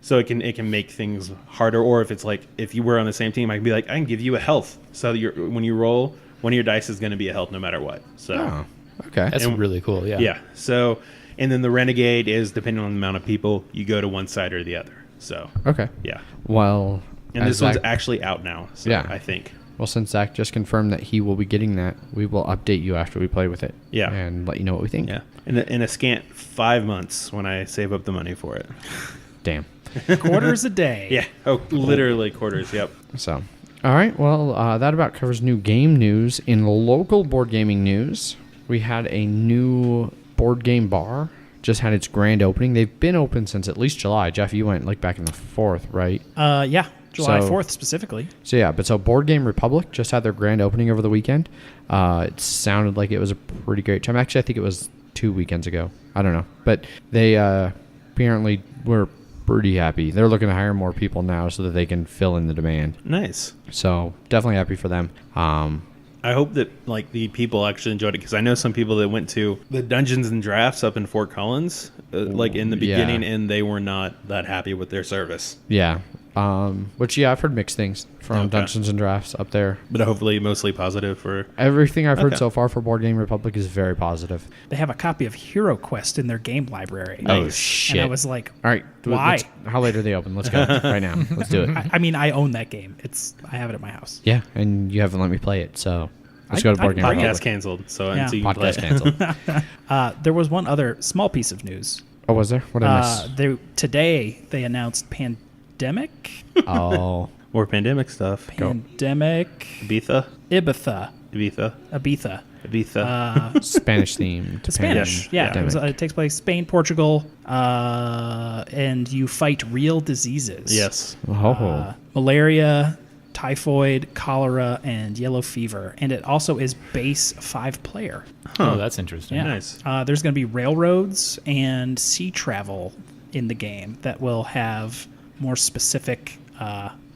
Speaker 2: so it can make things harder. Or if it's like if you were on the same team, I can be like I can give you a health. So when you roll, one of your dice is going to be a health no matter what. So.
Speaker 1: oh, okay.
Speaker 4: That's
Speaker 2: And-
Speaker 4: really cool. Yeah.
Speaker 2: Yeah. So, and then the renegade is depending on the amount of people, you go to one side or the other. So,
Speaker 1: Okay.
Speaker 2: yeah.
Speaker 1: Well,
Speaker 2: And
Speaker 1: as
Speaker 2: this one's
Speaker 1: Zach-
Speaker 2: actually out now. So
Speaker 1: Yeah.
Speaker 2: I think.
Speaker 1: Well, since Zach just confirmed that he will be getting that, we will update you after we play with it.
Speaker 2: Yeah.
Speaker 1: And let you know what we think.
Speaker 2: Yeah. In a scant 5 months when I save up the money for it.
Speaker 1: Damn.
Speaker 3: Quarters a day.
Speaker 2: Yeah. Oh, literally quarters. Yep.
Speaker 1: So, all right. Well, that about covers new game news. In local board gaming news, we had a new board game bar. Just had its grand opening. They've been open since at least July. Jeff, you went like back in the 4th, right?
Speaker 3: Yeah. July
Speaker 1: So-
Speaker 3: 4th specifically.
Speaker 1: So yeah, but so Board Game Republic just had their grand opening over the weekend. It sounded like it was a pretty great time. Actually, I think it was 2 weekends ago. I don't know, but they apparently we're pretty happy. They're looking to hire more people now so that they can fill in the demand.
Speaker 2: Nice.
Speaker 1: So definitely happy for them.
Speaker 2: I hope that like the people actually enjoyed it, because I know some people that went to the Dungeons and Drafts up in Fort Collins, like in the beginning, and they were not that happy with their service.
Speaker 1: Yeah. Which, I've heard mixed things from Dungeons and Drafts up there.
Speaker 2: But hopefully mostly positive for...
Speaker 1: Everything I've heard so far for Board Game Republic is very positive.
Speaker 3: They have a copy of Hero Quest in their game library.
Speaker 1: Oh, shit.
Speaker 3: And I was like,
Speaker 1: all right.
Speaker 3: why?
Speaker 1: How late are they open? Let's go right now. Let's do it.
Speaker 3: I mean, I own that game. I have it at my house.
Speaker 1: Yeah, and you haven't let me play it, so let's go to Board Game
Speaker 2: Podcast
Speaker 1: Republic.
Speaker 2: canceled. So
Speaker 3: Yeah.
Speaker 2: until you can play
Speaker 1: Podcast
Speaker 2: it.
Speaker 1: canceled.
Speaker 3: There was one other small piece of news.
Speaker 1: Oh, was there? What did I miss?
Speaker 3: Today, they announced Pandemic.
Speaker 1: Oh.
Speaker 2: More pandemic stuff.
Speaker 3: Pandemic.
Speaker 2: Ibiza.
Speaker 3: Ibiza.
Speaker 1: Spanish themed.
Speaker 3: Spanish. Yeah. It takes place Spain, Portugal, and you fight real diseases.
Speaker 2: Yes.
Speaker 3: Malaria, typhoid, cholera, and yellow fever. And it also is base 5-player.
Speaker 4: Oh, that's interesting.
Speaker 3: Yeah.
Speaker 2: Nice.
Speaker 3: There's going to be railroads and sea travel in the game that will have more specific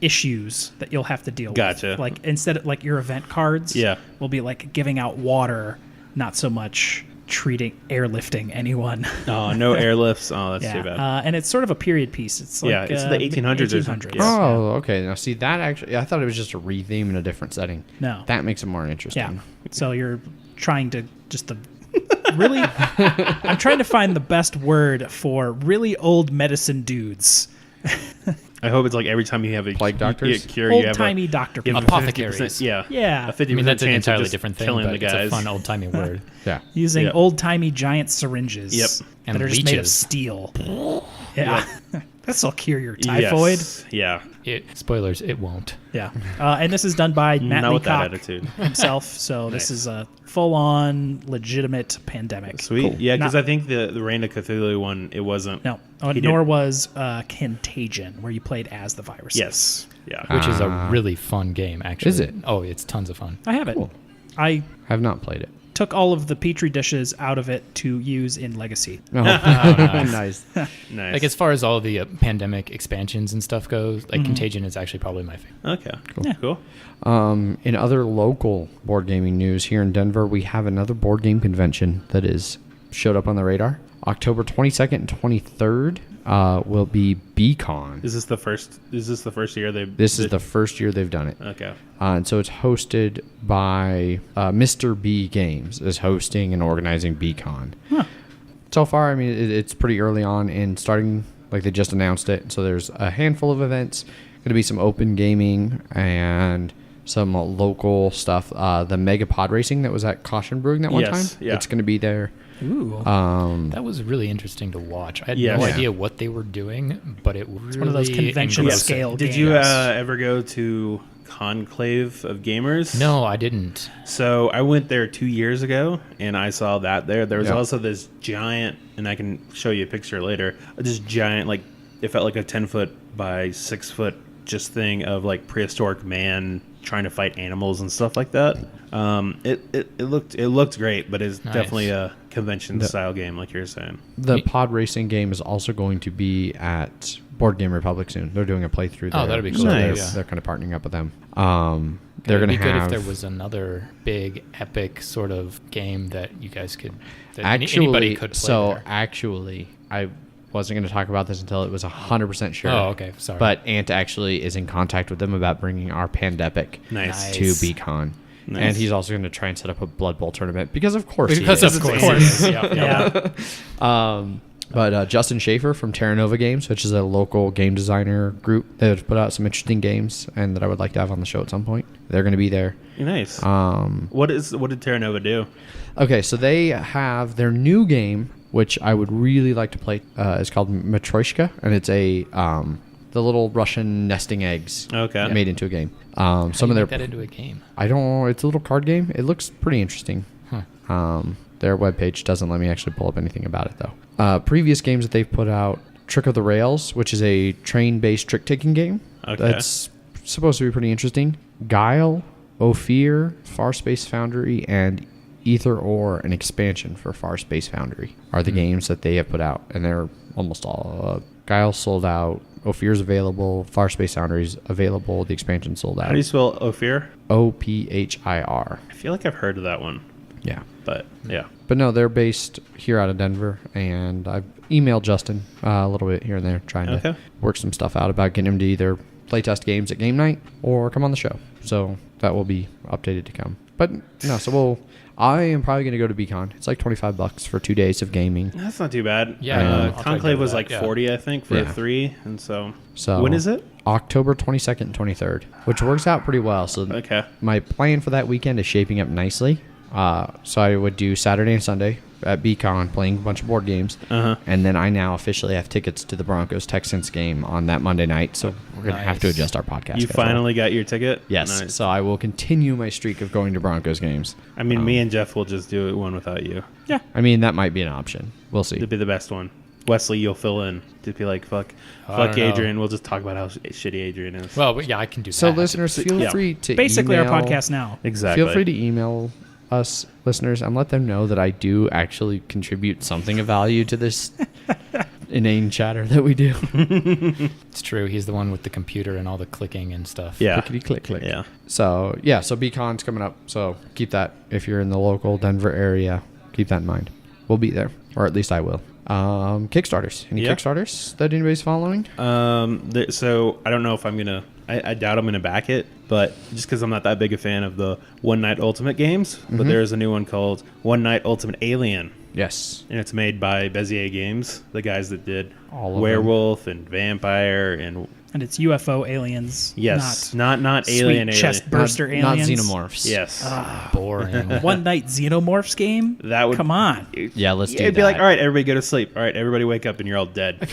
Speaker 3: issues that you'll have to deal
Speaker 2: Gotcha.
Speaker 3: with. Like instead of like your event cards,
Speaker 2: Yeah.
Speaker 3: will be like giving out water, not so much airlifting anyone.
Speaker 2: Oh, no airlifts. Oh, that's too bad.
Speaker 3: And it's sort of a period piece. It's like
Speaker 2: it's the 1800s or something. Yeah.
Speaker 1: Oh, okay. Now, see, that actually, I thought it was just a re-theme in a different setting.
Speaker 3: No.
Speaker 1: That makes it more interesting.
Speaker 3: Yeah. So you're trying to really, I'm trying to find the best word for really old medicine dudes.
Speaker 2: I hope it's like every time you have a
Speaker 1: Plague doctors?
Speaker 2: cure, you have
Speaker 3: Old-timey doctor
Speaker 2: you have
Speaker 3: people.
Speaker 2: a 50%.
Speaker 4: Apothecaries.
Speaker 2: Yeah.
Speaker 3: Yeah.
Speaker 2: A 50%
Speaker 4: I mean, that's an
Speaker 2: chance of
Speaker 4: entirely
Speaker 2: just
Speaker 4: different thing,
Speaker 2: killing
Speaker 4: but
Speaker 2: the guys.
Speaker 4: it's a fun old-timey word.
Speaker 1: Yeah.
Speaker 3: Using
Speaker 2: Yep.
Speaker 3: old-timey giant syringes
Speaker 2: Yep.
Speaker 3: that
Speaker 4: And
Speaker 3: are just made of
Speaker 4: leeches.
Speaker 3: steel. Yeah. This'll cure your typhoid.
Speaker 2: Yes. Yeah.
Speaker 4: Spoilers, it won't.
Speaker 3: Yeah. And this is done by Matt
Speaker 2: Not with that
Speaker 3: Leacock
Speaker 2: attitude.
Speaker 3: himself. So this is a full-on legitimate pandemic.
Speaker 2: Sweet. Yeah, because
Speaker 3: Not-
Speaker 2: I think the Reign of Cthulhu one, it wasn't.
Speaker 3: No.
Speaker 2: He
Speaker 3: Nor
Speaker 2: didn't-
Speaker 3: was Contagion, where you played as the virus.
Speaker 2: Yes. Yeah.
Speaker 4: Which is a really fun game, actually.
Speaker 1: Is it?
Speaker 4: Oh, it's tons of fun.
Speaker 3: I have it.
Speaker 1: Cool.
Speaker 3: I
Speaker 1: Have not played it.
Speaker 3: took all of the Petri dishes out of it to use in Legacy.
Speaker 1: Oh, nice.
Speaker 2: Nice.
Speaker 4: Like, as far as all the pandemic expansions and stuff goes, like, Contagion is actually probably my favorite.
Speaker 2: Okay.
Speaker 3: Yeah.
Speaker 2: Cool.
Speaker 1: In other local board gaming news here in Denver, we have another board game convention that is showed up on the radar. October 22nd and 23rd will be BCon.
Speaker 2: Is this the first year they've...
Speaker 1: This is the first year they've done it.
Speaker 2: Okay.
Speaker 1: And so it's hosted by Mr. B Games is hosting and organizing BCon.
Speaker 3: Huh.
Speaker 1: So far, I mean, it's pretty early on in starting. Like, they just announced it. So there's a handful of events. Going to be some open gaming and some local stuff. The Mega Pod Racing that was at Caution Brewing that one time.
Speaker 2: Yeah.
Speaker 1: It's going to be there.
Speaker 3: Ooh.
Speaker 4: That was really interesting to watch. I had
Speaker 2: Yes.
Speaker 4: no
Speaker 2: Yeah.
Speaker 4: idea what they were doing, but it was
Speaker 3: one of those convention
Speaker 4: engrossing.
Speaker 3: scale
Speaker 2: Did
Speaker 3: games.
Speaker 2: you ever go to Conclave of Gamers?
Speaker 4: No, I didn't.
Speaker 2: So I went there 2 years ago, and I saw that there. There was
Speaker 1: Yeah.
Speaker 2: also this giant, and I can show you a picture later. This giant, like, it felt like a 10-foot by 6-foot just thing of like prehistoric man trying to fight animals and stuff like that. It looked great, but it's
Speaker 4: Nice.
Speaker 2: definitely a convention style game, like you're saying.
Speaker 1: The pod racing game is also going to be at Board Game Republic soon. They're doing a playthrough there.
Speaker 4: Oh, that'd be cool.
Speaker 1: So
Speaker 2: Nice.
Speaker 1: they're kind of partnering up with them. They're going to
Speaker 4: It'd be
Speaker 1: have...
Speaker 4: good if there was another big epic sort of game that you guys could that
Speaker 1: Actually,
Speaker 4: anybody could play there.
Speaker 1: actually, I wasn't going to talk about this until it was 100% sure.
Speaker 4: Oh, okay. Sorry.
Speaker 1: But Ant actually is in contact with them about bringing our Pandepic
Speaker 2: Nice.
Speaker 1: to BCon.
Speaker 2: Nice.
Speaker 1: And he's also going to try and set up a Blood Bowl tournament because of course
Speaker 4: because
Speaker 1: he is.
Speaker 4: of course.
Speaker 3: Yeah.
Speaker 1: But Justin Schaefer from Terra Nova Games, which is a local game designer group that has put out some interesting games and that I would like to have on the show at some point. They're going to be there.
Speaker 2: Nice. What did Terra Nova do?
Speaker 1: Okay, so they have their new game, which I would really like to play. It's called Matryoshka, and it's the little Russian nesting eggs made into a game. Some of their
Speaker 4: make that into a game.
Speaker 1: I don't know. It's a little card game. It looks pretty interesting.
Speaker 4: Huh.
Speaker 1: Their webpage doesn't let me actually pull up anything about it, though. Previous games that they've put out, Trick of the Rails, which is a train-based trick-taking game.
Speaker 2: Okay.
Speaker 1: That's supposed to be pretty interesting. Guile, Ophir, Far Space Foundry, and Ether Ore, an expansion for Far Space Foundry, are the games that they have put out. And they're almost all. Guile sold out. Ophir's available. Far Space Foundry's available. The expansion sold out.
Speaker 2: How do you spell Ophir?
Speaker 1: Ophir.
Speaker 2: I feel like I've heard of that one,
Speaker 1: Yeah.
Speaker 2: but yeah.
Speaker 1: But no, they're based here out of Denver, and I've emailed Justin a little bit here and there, trying to work some stuff out about getting him to either playtest games at game night or come on the show. So that will be updated to come. But no, I am probably going to go to BCon. It's like $25 for 2 days of gaming.
Speaker 2: That's not too bad.
Speaker 4: Yeah, I'll try to
Speaker 2: Conclave
Speaker 4: do
Speaker 2: was
Speaker 4: that,
Speaker 2: like
Speaker 4: yeah.
Speaker 2: 40, I think, for
Speaker 1: Yeah.
Speaker 2: 3, and so
Speaker 1: So
Speaker 2: when is it?
Speaker 1: October 22nd and 23rd, which works out pretty well. So
Speaker 2: Okay.
Speaker 1: my plan for that weekend is shaping up nicely. So I would do Saturday and Sunday at BCon playing a bunch of board games. And then I now officially have tickets to the Broncos-Texans game on that Monday night. So we're going to have to
Speaker 4: Nice.
Speaker 1: adjust our podcast
Speaker 2: You
Speaker 1: schedule.
Speaker 2: finally got your ticket?
Speaker 1: Yes.
Speaker 2: Nice.
Speaker 1: So I will continue my streak of going to Broncos games.
Speaker 2: I mean, me and Jeff will just do it one without you.
Speaker 3: Yeah.
Speaker 1: I mean, that might be an option. We'll see.
Speaker 2: It'd be the best one. Wesley, you'll fill in. To be like, fuck
Speaker 4: I don't know.
Speaker 2: Adrian. We'll just talk about how shitty Adrian is.
Speaker 4: Well, but yeah, I can do
Speaker 1: So
Speaker 4: that.
Speaker 1: listeners, feel
Speaker 2: Yeah.
Speaker 1: free to
Speaker 3: Basically,
Speaker 1: email,
Speaker 3: our podcast now.
Speaker 2: exactly.
Speaker 1: Feel free to email us listeners and let them know that I do actually contribute something of value to this inane chatter that we do.
Speaker 4: It's true. He's the one with the computer and all the clicking and stuff.
Speaker 2: Yeah.
Speaker 1: Clickety click click.
Speaker 2: Yeah.
Speaker 1: So BCon's coming up. So keep that if you're in the local Denver area. Keep that in mind. We'll be there, or at least I will. Kickstarters. Any
Speaker 2: Yeah.
Speaker 1: Kickstarters that anybody's following?
Speaker 2: So I don't know if I'm gonna. I doubt I'm gonna back it, but just because I'm not that big a fan of the One Night Ultimate games. But there is a new one called One Night Ultimate Alien,
Speaker 1: Yes.
Speaker 2: and it's made by Bezier Games, the guys that did
Speaker 1: All of
Speaker 2: Werewolf and Vampire and
Speaker 3: And it's UFO aliens.
Speaker 2: yes, not
Speaker 3: sweet
Speaker 2: alien
Speaker 3: chest burster
Speaker 1: Not
Speaker 3: aliens.
Speaker 1: xenomorphs.
Speaker 2: Yes,
Speaker 4: Boring.
Speaker 3: One night xenomorphs game.
Speaker 2: that would
Speaker 3: Come on.
Speaker 1: Yeah, let's do
Speaker 2: It'd be
Speaker 1: that.
Speaker 2: like, all right, everybody go to sleep. All right, everybody wake up, and you're all dead.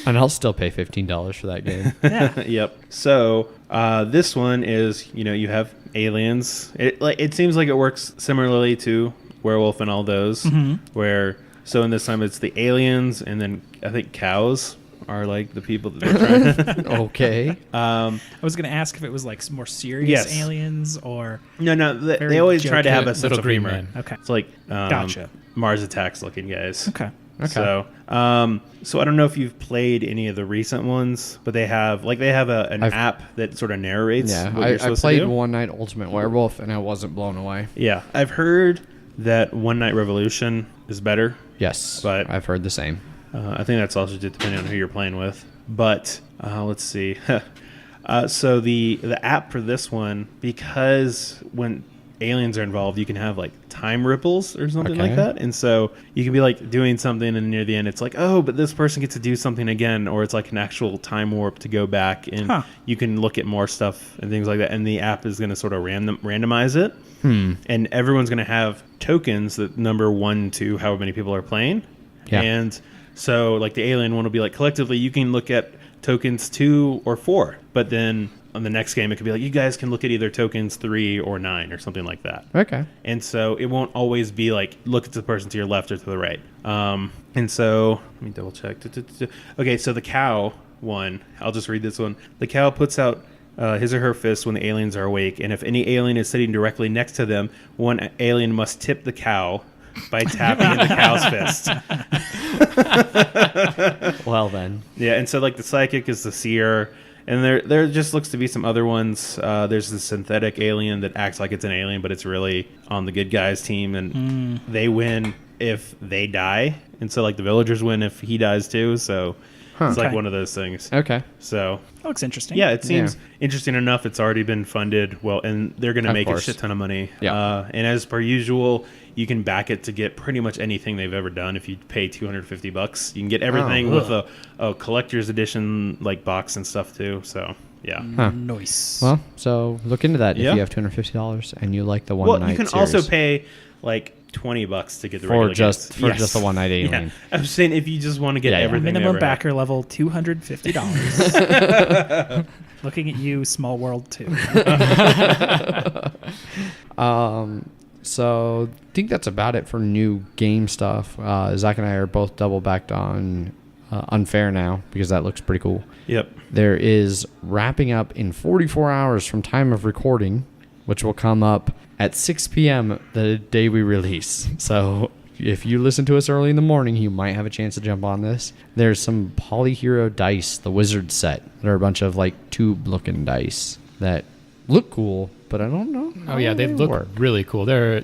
Speaker 1: And I'll still pay $15 for that game.
Speaker 3: Yeah.
Speaker 2: Yep. So this one is, you have aliens. It seems like it works similarly to Werewolf and all those, where so in this time it's the aliens, and then I think cows are like the people that they're trying to.
Speaker 1: Okay.
Speaker 3: I was going to ask if it was like some more serious
Speaker 2: Yes.
Speaker 3: aliens or.
Speaker 2: No, they
Speaker 3: Very
Speaker 2: always try to have a
Speaker 4: Little
Speaker 2: sense of
Speaker 4: green
Speaker 2: humor.
Speaker 4: man.
Speaker 3: Okay.
Speaker 2: It's like
Speaker 3: Gotcha.
Speaker 2: Mars Attacks looking guys.
Speaker 3: Okay.
Speaker 1: Okay.
Speaker 2: So I don't know if you've played any of the recent ones, but they have an app that sort of narrates
Speaker 1: Yeah,
Speaker 2: what you're
Speaker 1: I
Speaker 2: supposed
Speaker 1: played
Speaker 2: to do.
Speaker 1: One Night Ultimate Werewolf, and I wasn't blown away.
Speaker 2: Yeah, I've heard that One Night Revolution is better.
Speaker 1: Yes,
Speaker 2: But-
Speaker 1: I've heard the same.
Speaker 2: I think that's also just depending on who you're playing with. But let's see. So the app for this one, because when aliens are involved, you can have like time ripples or something
Speaker 1: Okay.
Speaker 2: like that. And so you can be like doing something, and near the end, it's like, oh, but this person gets to do something again, or it's like an actual time warp to go back, and you can look at more stuff and things like that. And the app is going to sort of randomize it. And everyone's going to have tokens that number 1 to however many people are playing.
Speaker 1: Yeah.
Speaker 2: And so, like, the alien one will be like, collectively, you can look at tokens 2 or 4. But then on the next game, it could be like, you guys can look at either tokens 3 or 9 or something like that.
Speaker 1: Okay.
Speaker 2: And so it won't always be like, look at the person to your left or to the right. And so, let me double check. Okay, so the cow one, I'll just read this one. The cow puts out his or her fist when the aliens are awake. And if any alien is sitting directly next to them, one alien must tip the cow by tapping the cow's fist.
Speaker 1: Well then.
Speaker 2: Yeah, and so like the psychic is the seer, and there just looks to be some other ones. There's the synthetic alien that acts like it's an alien, but it's really on the good guys team, and they win if they die, and so like the villagers win if he dies too. So it's like
Speaker 3: Okay.
Speaker 2: one of those things.
Speaker 1: Okay.
Speaker 2: So
Speaker 3: That looks interesting.
Speaker 2: yeah, it seems interesting enough. It's already been funded well, and they're going to
Speaker 1: Of
Speaker 2: make a
Speaker 1: course.
Speaker 2: shit ton of money.
Speaker 1: Yeah.
Speaker 2: And as per usual, you can back it to get pretty much anything they've ever done. If you pay $250, you can get everything with a collector's edition like box and stuff too. So yeah.
Speaker 1: Huh.
Speaker 3: Nice.
Speaker 1: Well, so look into that
Speaker 2: Yeah.
Speaker 1: if you have $250 and you like the one
Speaker 2: Well,
Speaker 1: night
Speaker 2: you can
Speaker 1: series.
Speaker 2: also pay like $20 to get the
Speaker 1: For
Speaker 2: regular
Speaker 1: just-
Speaker 2: games.
Speaker 1: for just the one night alien.
Speaker 2: Yeah. I'm saying if you just want to get
Speaker 1: Yeah, yeah.
Speaker 2: everything. they
Speaker 3: Minimum
Speaker 2: ever had.
Speaker 3: backer level $250. Looking at you, Small World 2.
Speaker 1: So I think that's about it for new game stuff. Zach and I are both double backed on Unfair now because that looks pretty cool.
Speaker 2: Yep.
Speaker 1: There is wrapping up in 44 hours from time of recording, which will come up at 6 p.m. the day we release. So if you listen to us early in the morning, you might have a chance to jump on this. There's some Polyhero dice, the Wizard set. There are a bunch of like tube-looking dice that look cool, but I don't know.
Speaker 4: Oh yeah, they look
Speaker 1: work.
Speaker 4: really cool. They're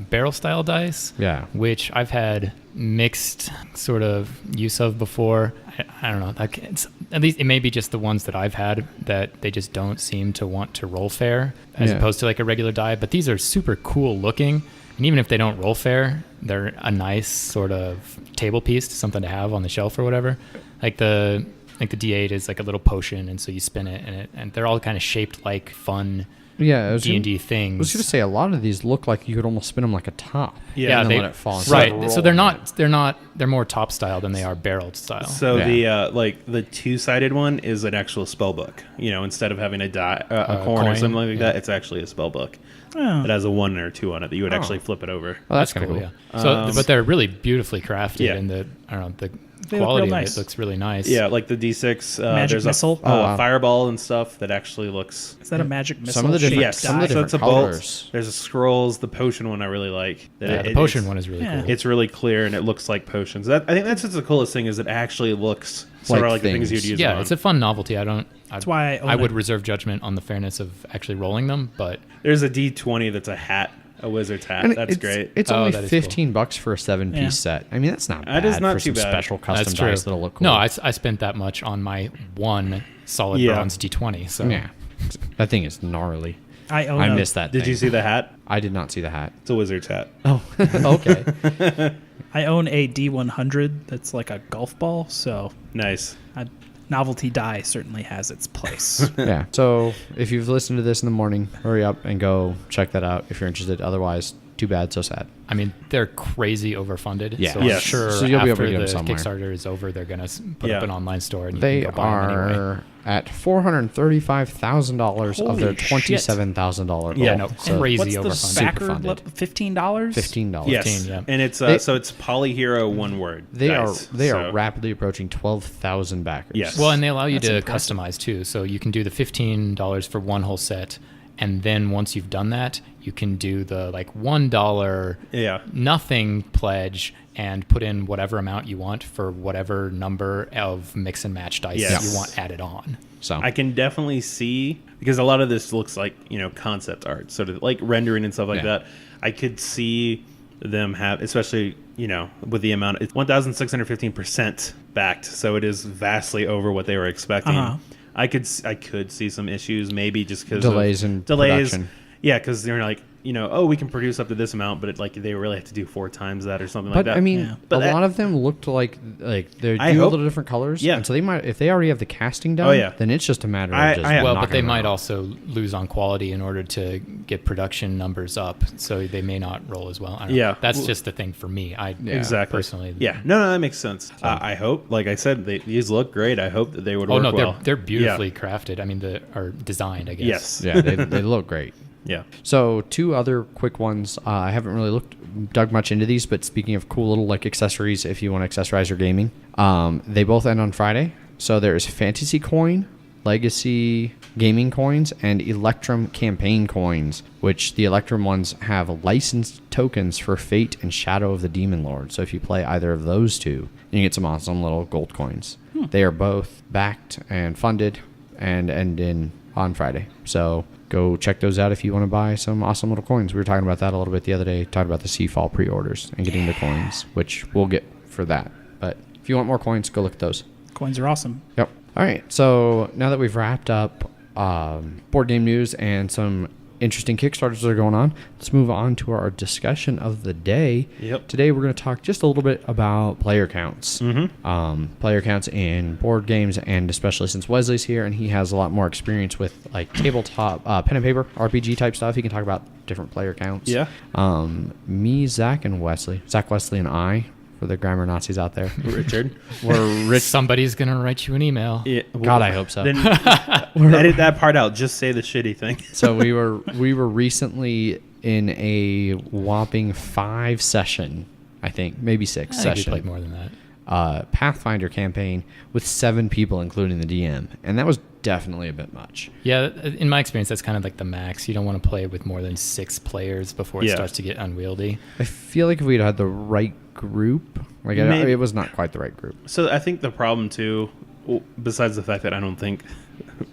Speaker 4: barrel style dice.
Speaker 1: Yeah.
Speaker 4: Which I've had mixed sort of use of before. I don't know. Like at least it may be just the ones that I've had that they just don't seem to want to roll fair as opposed to like a regular die. But these are super cool looking, and even if they don't roll fair, they're a nice sort of table piece, something to have on the shelf or whatever. Like the D8 is like a little potion, and so you spin it, and they're all kind of shaped like fun D&D things.
Speaker 1: I was going to say a lot of these look like you could almost spin them like a top.
Speaker 2: Yeah,
Speaker 1: and
Speaker 2: they
Speaker 1: then let it fall.
Speaker 4: Right. So they're more top style than they are barreled style.
Speaker 2: So the two-sided one is an actual spell book. Instead of having a die, a coin or something like that, it's actually a spell book.
Speaker 3: Oh.
Speaker 2: It has a 1 or 2 on it that you would actually flip it over.
Speaker 1: Well, that's kind of cool.
Speaker 4: Yeah. So, but they're really beautifully crafted, and the
Speaker 3: They
Speaker 4: quality
Speaker 3: look real
Speaker 4: of
Speaker 3: nice.
Speaker 4: it looks really nice.
Speaker 2: Yeah, like the D6.
Speaker 3: Magic
Speaker 2: there's
Speaker 3: missile?
Speaker 2: a fireball and stuff that actually looks.
Speaker 3: Is that a magic missile?
Speaker 1: Some of the different-
Speaker 2: Yes,
Speaker 1: some of the
Speaker 2: so it's a
Speaker 1: different
Speaker 2: bolt.
Speaker 1: colors.
Speaker 2: There's a scrolls. The potion one I really like.
Speaker 4: The potion one is really cool.
Speaker 2: It's really clear and it looks like potions. I think that's just the coolest thing is it actually looks sort of like the things
Speaker 1: things.
Speaker 2: you'd use.
Speaker 4: Yeah,
Speaker 2: them on.
Speaker 4: it's a fun novelty. That's
Speaker 3: why I own
Speaker 4: would
Speaker 3: it.
Speaker 4: reserve judgment on the fairness of actually rolling them, but
Speaker 2: There's a D20 that's a hat, a wizard's hat.
Speaker 1: And
Speaker 2: That's great.
Speaker 1: It's
Speaker 4: Oh,
Speaker 1: only
Speaker 4: that is cool.
Speaker 1: $15 for a 7-piece
Speaker 3: Yeah.
Speaker 1: set. I mean, that's not
Speaker 2: That
Speaker 1: bad
Speaker 2: is not
Speaker 1: for
Speaker 2: too
Speaker 1: some
Speaker 2: bad.
Speaker 1: special custom
Speaker 4: that's true.
Speaker 1: dice that'll look cool.
Speaker 4: No, I spent that much on my one solid bronze D20. So
Speaker 1: Yeah. That thing is gnarly.
Speaker 3: I own
Speaker 1: I
Speaker 3: a-
Speaker 1: missed that
Speaker 2: Did
Speaker 1: thing.
Speaker 2: you see the hat?
Speaker 1: I did not see the hat.
Speaker 2: It's a wizard's hat.
Speaker 1: Oh, okay.
Speaker 3: I own a D100 that's like a golf ball, so
Speaker 2: Nice.
Speaker 3: a novelty die certainly has its place.
Speaker 1: Yeah. So if you've listened to this in the morning, hurry up and go check that out if you're interested. Otherwise, too bad, so sad.
Speaker 4: I mean, they're crazy overfunded.
Speaker 1: Yeah.
Speaker 4: So I'm
Speaker 2: Yes.
Speaker 4: sure
Speaker 1: So you'll be able to
Speaker 4: after
Speaker 1: get them
Speaker 4: the
Speaker 1: somewhere.
Speaker 4: Kickstarter is over, they're going to put up
Speaker 2: Yeah.
Speaker 4: an online store and you
Speaker 1: They
Speaker 4: can go buy them anyway.
Speaker 1: are at $435,000 of their
Speaker 3: Holy shit.
Speaker 1: $27,000.
Speaker 2: Yeah,
Speaker 1: goal.
Speaker 2: no,
Speaker 1: So
Speaker 4: crazy
Speaker 3: What's the
Speaker 4: overfunded.
Speaker 3: backer?
Speaker 1: Superfunded.
Speaker 3: $15?
Speaker 1: $15.
Speaker 2: Yes.
Speaker 4: 15, yeah.
Speaker 2: And it's
Speaker 1: They-
Speaker 2: so it's Polyhero one word.
Speaker 1: They
Speaker 2: dice.
Speaker 1: are
Speaker 2: So-
Speaker 1: rapidly approaching 12,000 backers.
Speaker 2: Yes.
Speaker 4: Well, and they allow you
Speaker 3: That's
Speaker 4: to
Speaker 3: impressive.
Speaker 4: customize too. So you can do the $15 for one whole set, and then once you've done that, you can do the like $1 nothing pledge and put in whatever amount you want for whatever number of mix and match dice
Speaker 2: Yes.
Speaker 4: you want added on.
Speaker 1: So
Speaker 2: I can definitely see because a lot of this looks like concept art, sort of like rendering and stuff like
Speaker 1: Yeah.
Speaker 2: that. I could see them have, especially with the amount, it's 1,615% backed, so it is vastly over what they were expecting.
Speaker 3: Uh-huh.
Speaker 2: I could see some issues, maybe just because
Speaker 1: Delays in production.
Speaker 2: Yeah, because they're like, we can produce up to this amount, but they really have to do 4 times that or something like
Speaker 1: But
Speaker 2: that.
Speaker 1: I mean,
Speaker 3: Yeah.
Speaker 2: But
Speaker 1: a lot of them looked like they
Speaker 2: I
Speaker 1: do a
Speaker 2: hope-
Speaker 1: little different colors.
Speaker 2: Yeah.
Speaker 1: And so they might, if they already have the casting done,
Speaker 2: Oh, yeah.
Speaker 1: then it's just a matter of
Speaker 2: I-
Speaker 1: just
Speaker 2: I-
Speaker 4: Well, but
Speaker 1: knocking
Speaker 4: they
Speaker 1: them
Speaker 4: might
Speaker 1: out.
Speaker 4: also lose on quality in order to get production numbers up, so they may not roll as well. I don't know.
Speaker 2: Yeah.
Speaker 4: That's
Speaker 2: Well-
Speaker 4: just the thing for me.
Speaker 2: Exactly.
Speaker 4: Personally,
Speaker 2: Yeah. No, that makes sense. I hope, like I said, these look great. I hope that they would
Speaker 4: Oh
Speaker 2: work
Speaker 4: no,
Speaker 2: well.
Speaker 4: they're beautifully crafted. I mean, or designed, I guess.
Speaker 2: Yes.
Speaker 1: Yeah, they look great.
Speaker 2: Yeah.
Speaker 1: So 2 other quick ones. I haven't really dug much into these, but speaking of cool little accessories, if you want to accessorize your gaming, they both end on Friday. So there's Fantasy Coin, Legacy Gaming Coins, and Electrum Campaign Coins, which the Electrum ones have licensed tokens for Fate and Shadow of the Demon Lord. So if you play either of those 2, you can get some awesome little gold coins. They are both backed and funded and end on Friday. So go check those out if you want to buy some awesome little coins. We were talking about that a little bit the other day, talking about the Seafall pre-orders and getting the coins, which we'll get for that. But if you want more coins, go look at those.
Speaker 3: Coins are awesome.
Speaker 1: Yep. All right. So now that we've wrapped up board game news and some interesting Kickstarters that are going on, let's move on to our discussion of the day.
Speaker 2: Yep.
Speaker 1: Today we're going to talk just a little bit about player counts. Player counts in board games, and especially since Wesley's here and he has a lot more experience with like tabletop, pen and paper, RPG type stuff, he can talk about different player counts.
Speaker 2: Yeah.
Speaker 1: Me, Zach, and Wesley. Zach, Wesley, and I, for the grammar Nazis out there.
Speaker 2: Richard.
Speaker 1: We're rich.
Speaker 4: Somebody's gonna write you an email.
Speaker 2: Yeah,
Speaker 1: God, I hope so.
Speaker 2: Then edit that part out. Just say the shitty thing.
Speaker 1: So we were recently in a whopping 5 session, I think, maybe 6
Speaker 4: I think we
Speaker 1: session
Speaker 4: played more than that.
Speaker 1: Pathfinder campaign with 7 people, including the DM, and that was definitely a bit much.
Speaker 4: Yeah, in my experience, that's kind of like the max. You don't want to play with more than 6 players before it starts to get unwieldy.
Speaker 1: I feel like if we'd had the right group, like it was not quite the right group.
Speaker 2: So I think the problem too, besides the fact that I don't think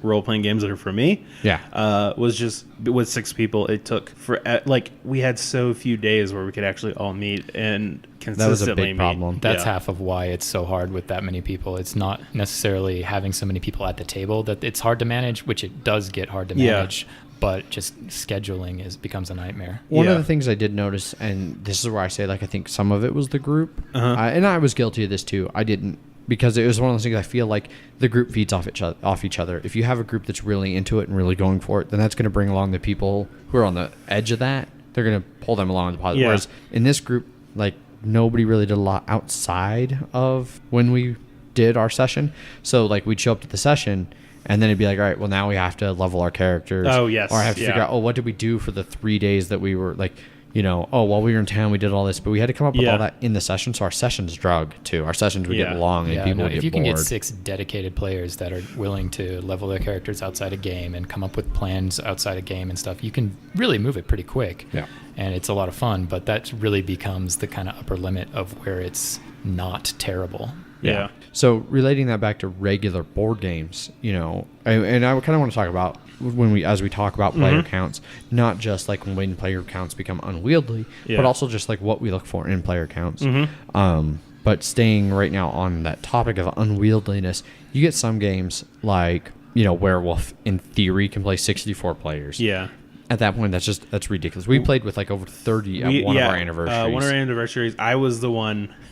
Speaker 2: role-playing games are for me, was just with 6 people. It took for like we had so few days where we could actually all meet and consistently
Speaker 1: that was a big
Speaker 2: meet.
Speaker 1: problem.
Speaker 4: That's half of why it's so hard with that many people. It's not necessarily having so many people at the table that it's hard to manage, which it does get hard to manage. But just scheduling becomes a nightmare.
Speaker 1: One of the things I did notice, and this is where I say, like, I think some of it was the group, and I was guilty of this too. I didn't, because it was one of those things I feel like the group feeds off each other. If you have a group that's really into it and really going for it, then that's going to bring along the people who are on the edge of that. They're going to pull them along the positive. Whereas in this group, like, nobody really did a lot outside of when we did our session. So, like, we'd show up to the session, and then it'd be like, all right, well, now we have to level our characters.
Speaker 2: Oh, yes.
Speaker 1: Or I have to figure out, what did we do for the 3 days that we were, like, while we were in town, we did all this. But we had to come up with all that in the session. So our sessions drug, too. Our sessions would get long, and people would get bored.
Speaker 4: If you can get 6 dedicated players that are willing to level their characters outside a game and come up with plans outside a game and stuff, you can really move it pretty quick.
Speaker 1: Yeah.
Speaker 4: And it's a lot of fun. But that really becomes the kind of upper limit of where it's not terrible.
Speaker 2: Yeah.
Speaker 1: So relating that back to regular board games, and I kind of want to talk about as we talk about player counts, not just like when player counts become unwieldy, but also just like what we look for in player counts. But staying right now on that topic of unwieldiness, you get some games like, Werewolf in theory can play 64 players.
Speaker 2: Yeah.
Speaker 1: At that point, that's ridiculous. We played with like over 30 at one of our anniversaries.
Speaker 2: One of our anniversaries, I was the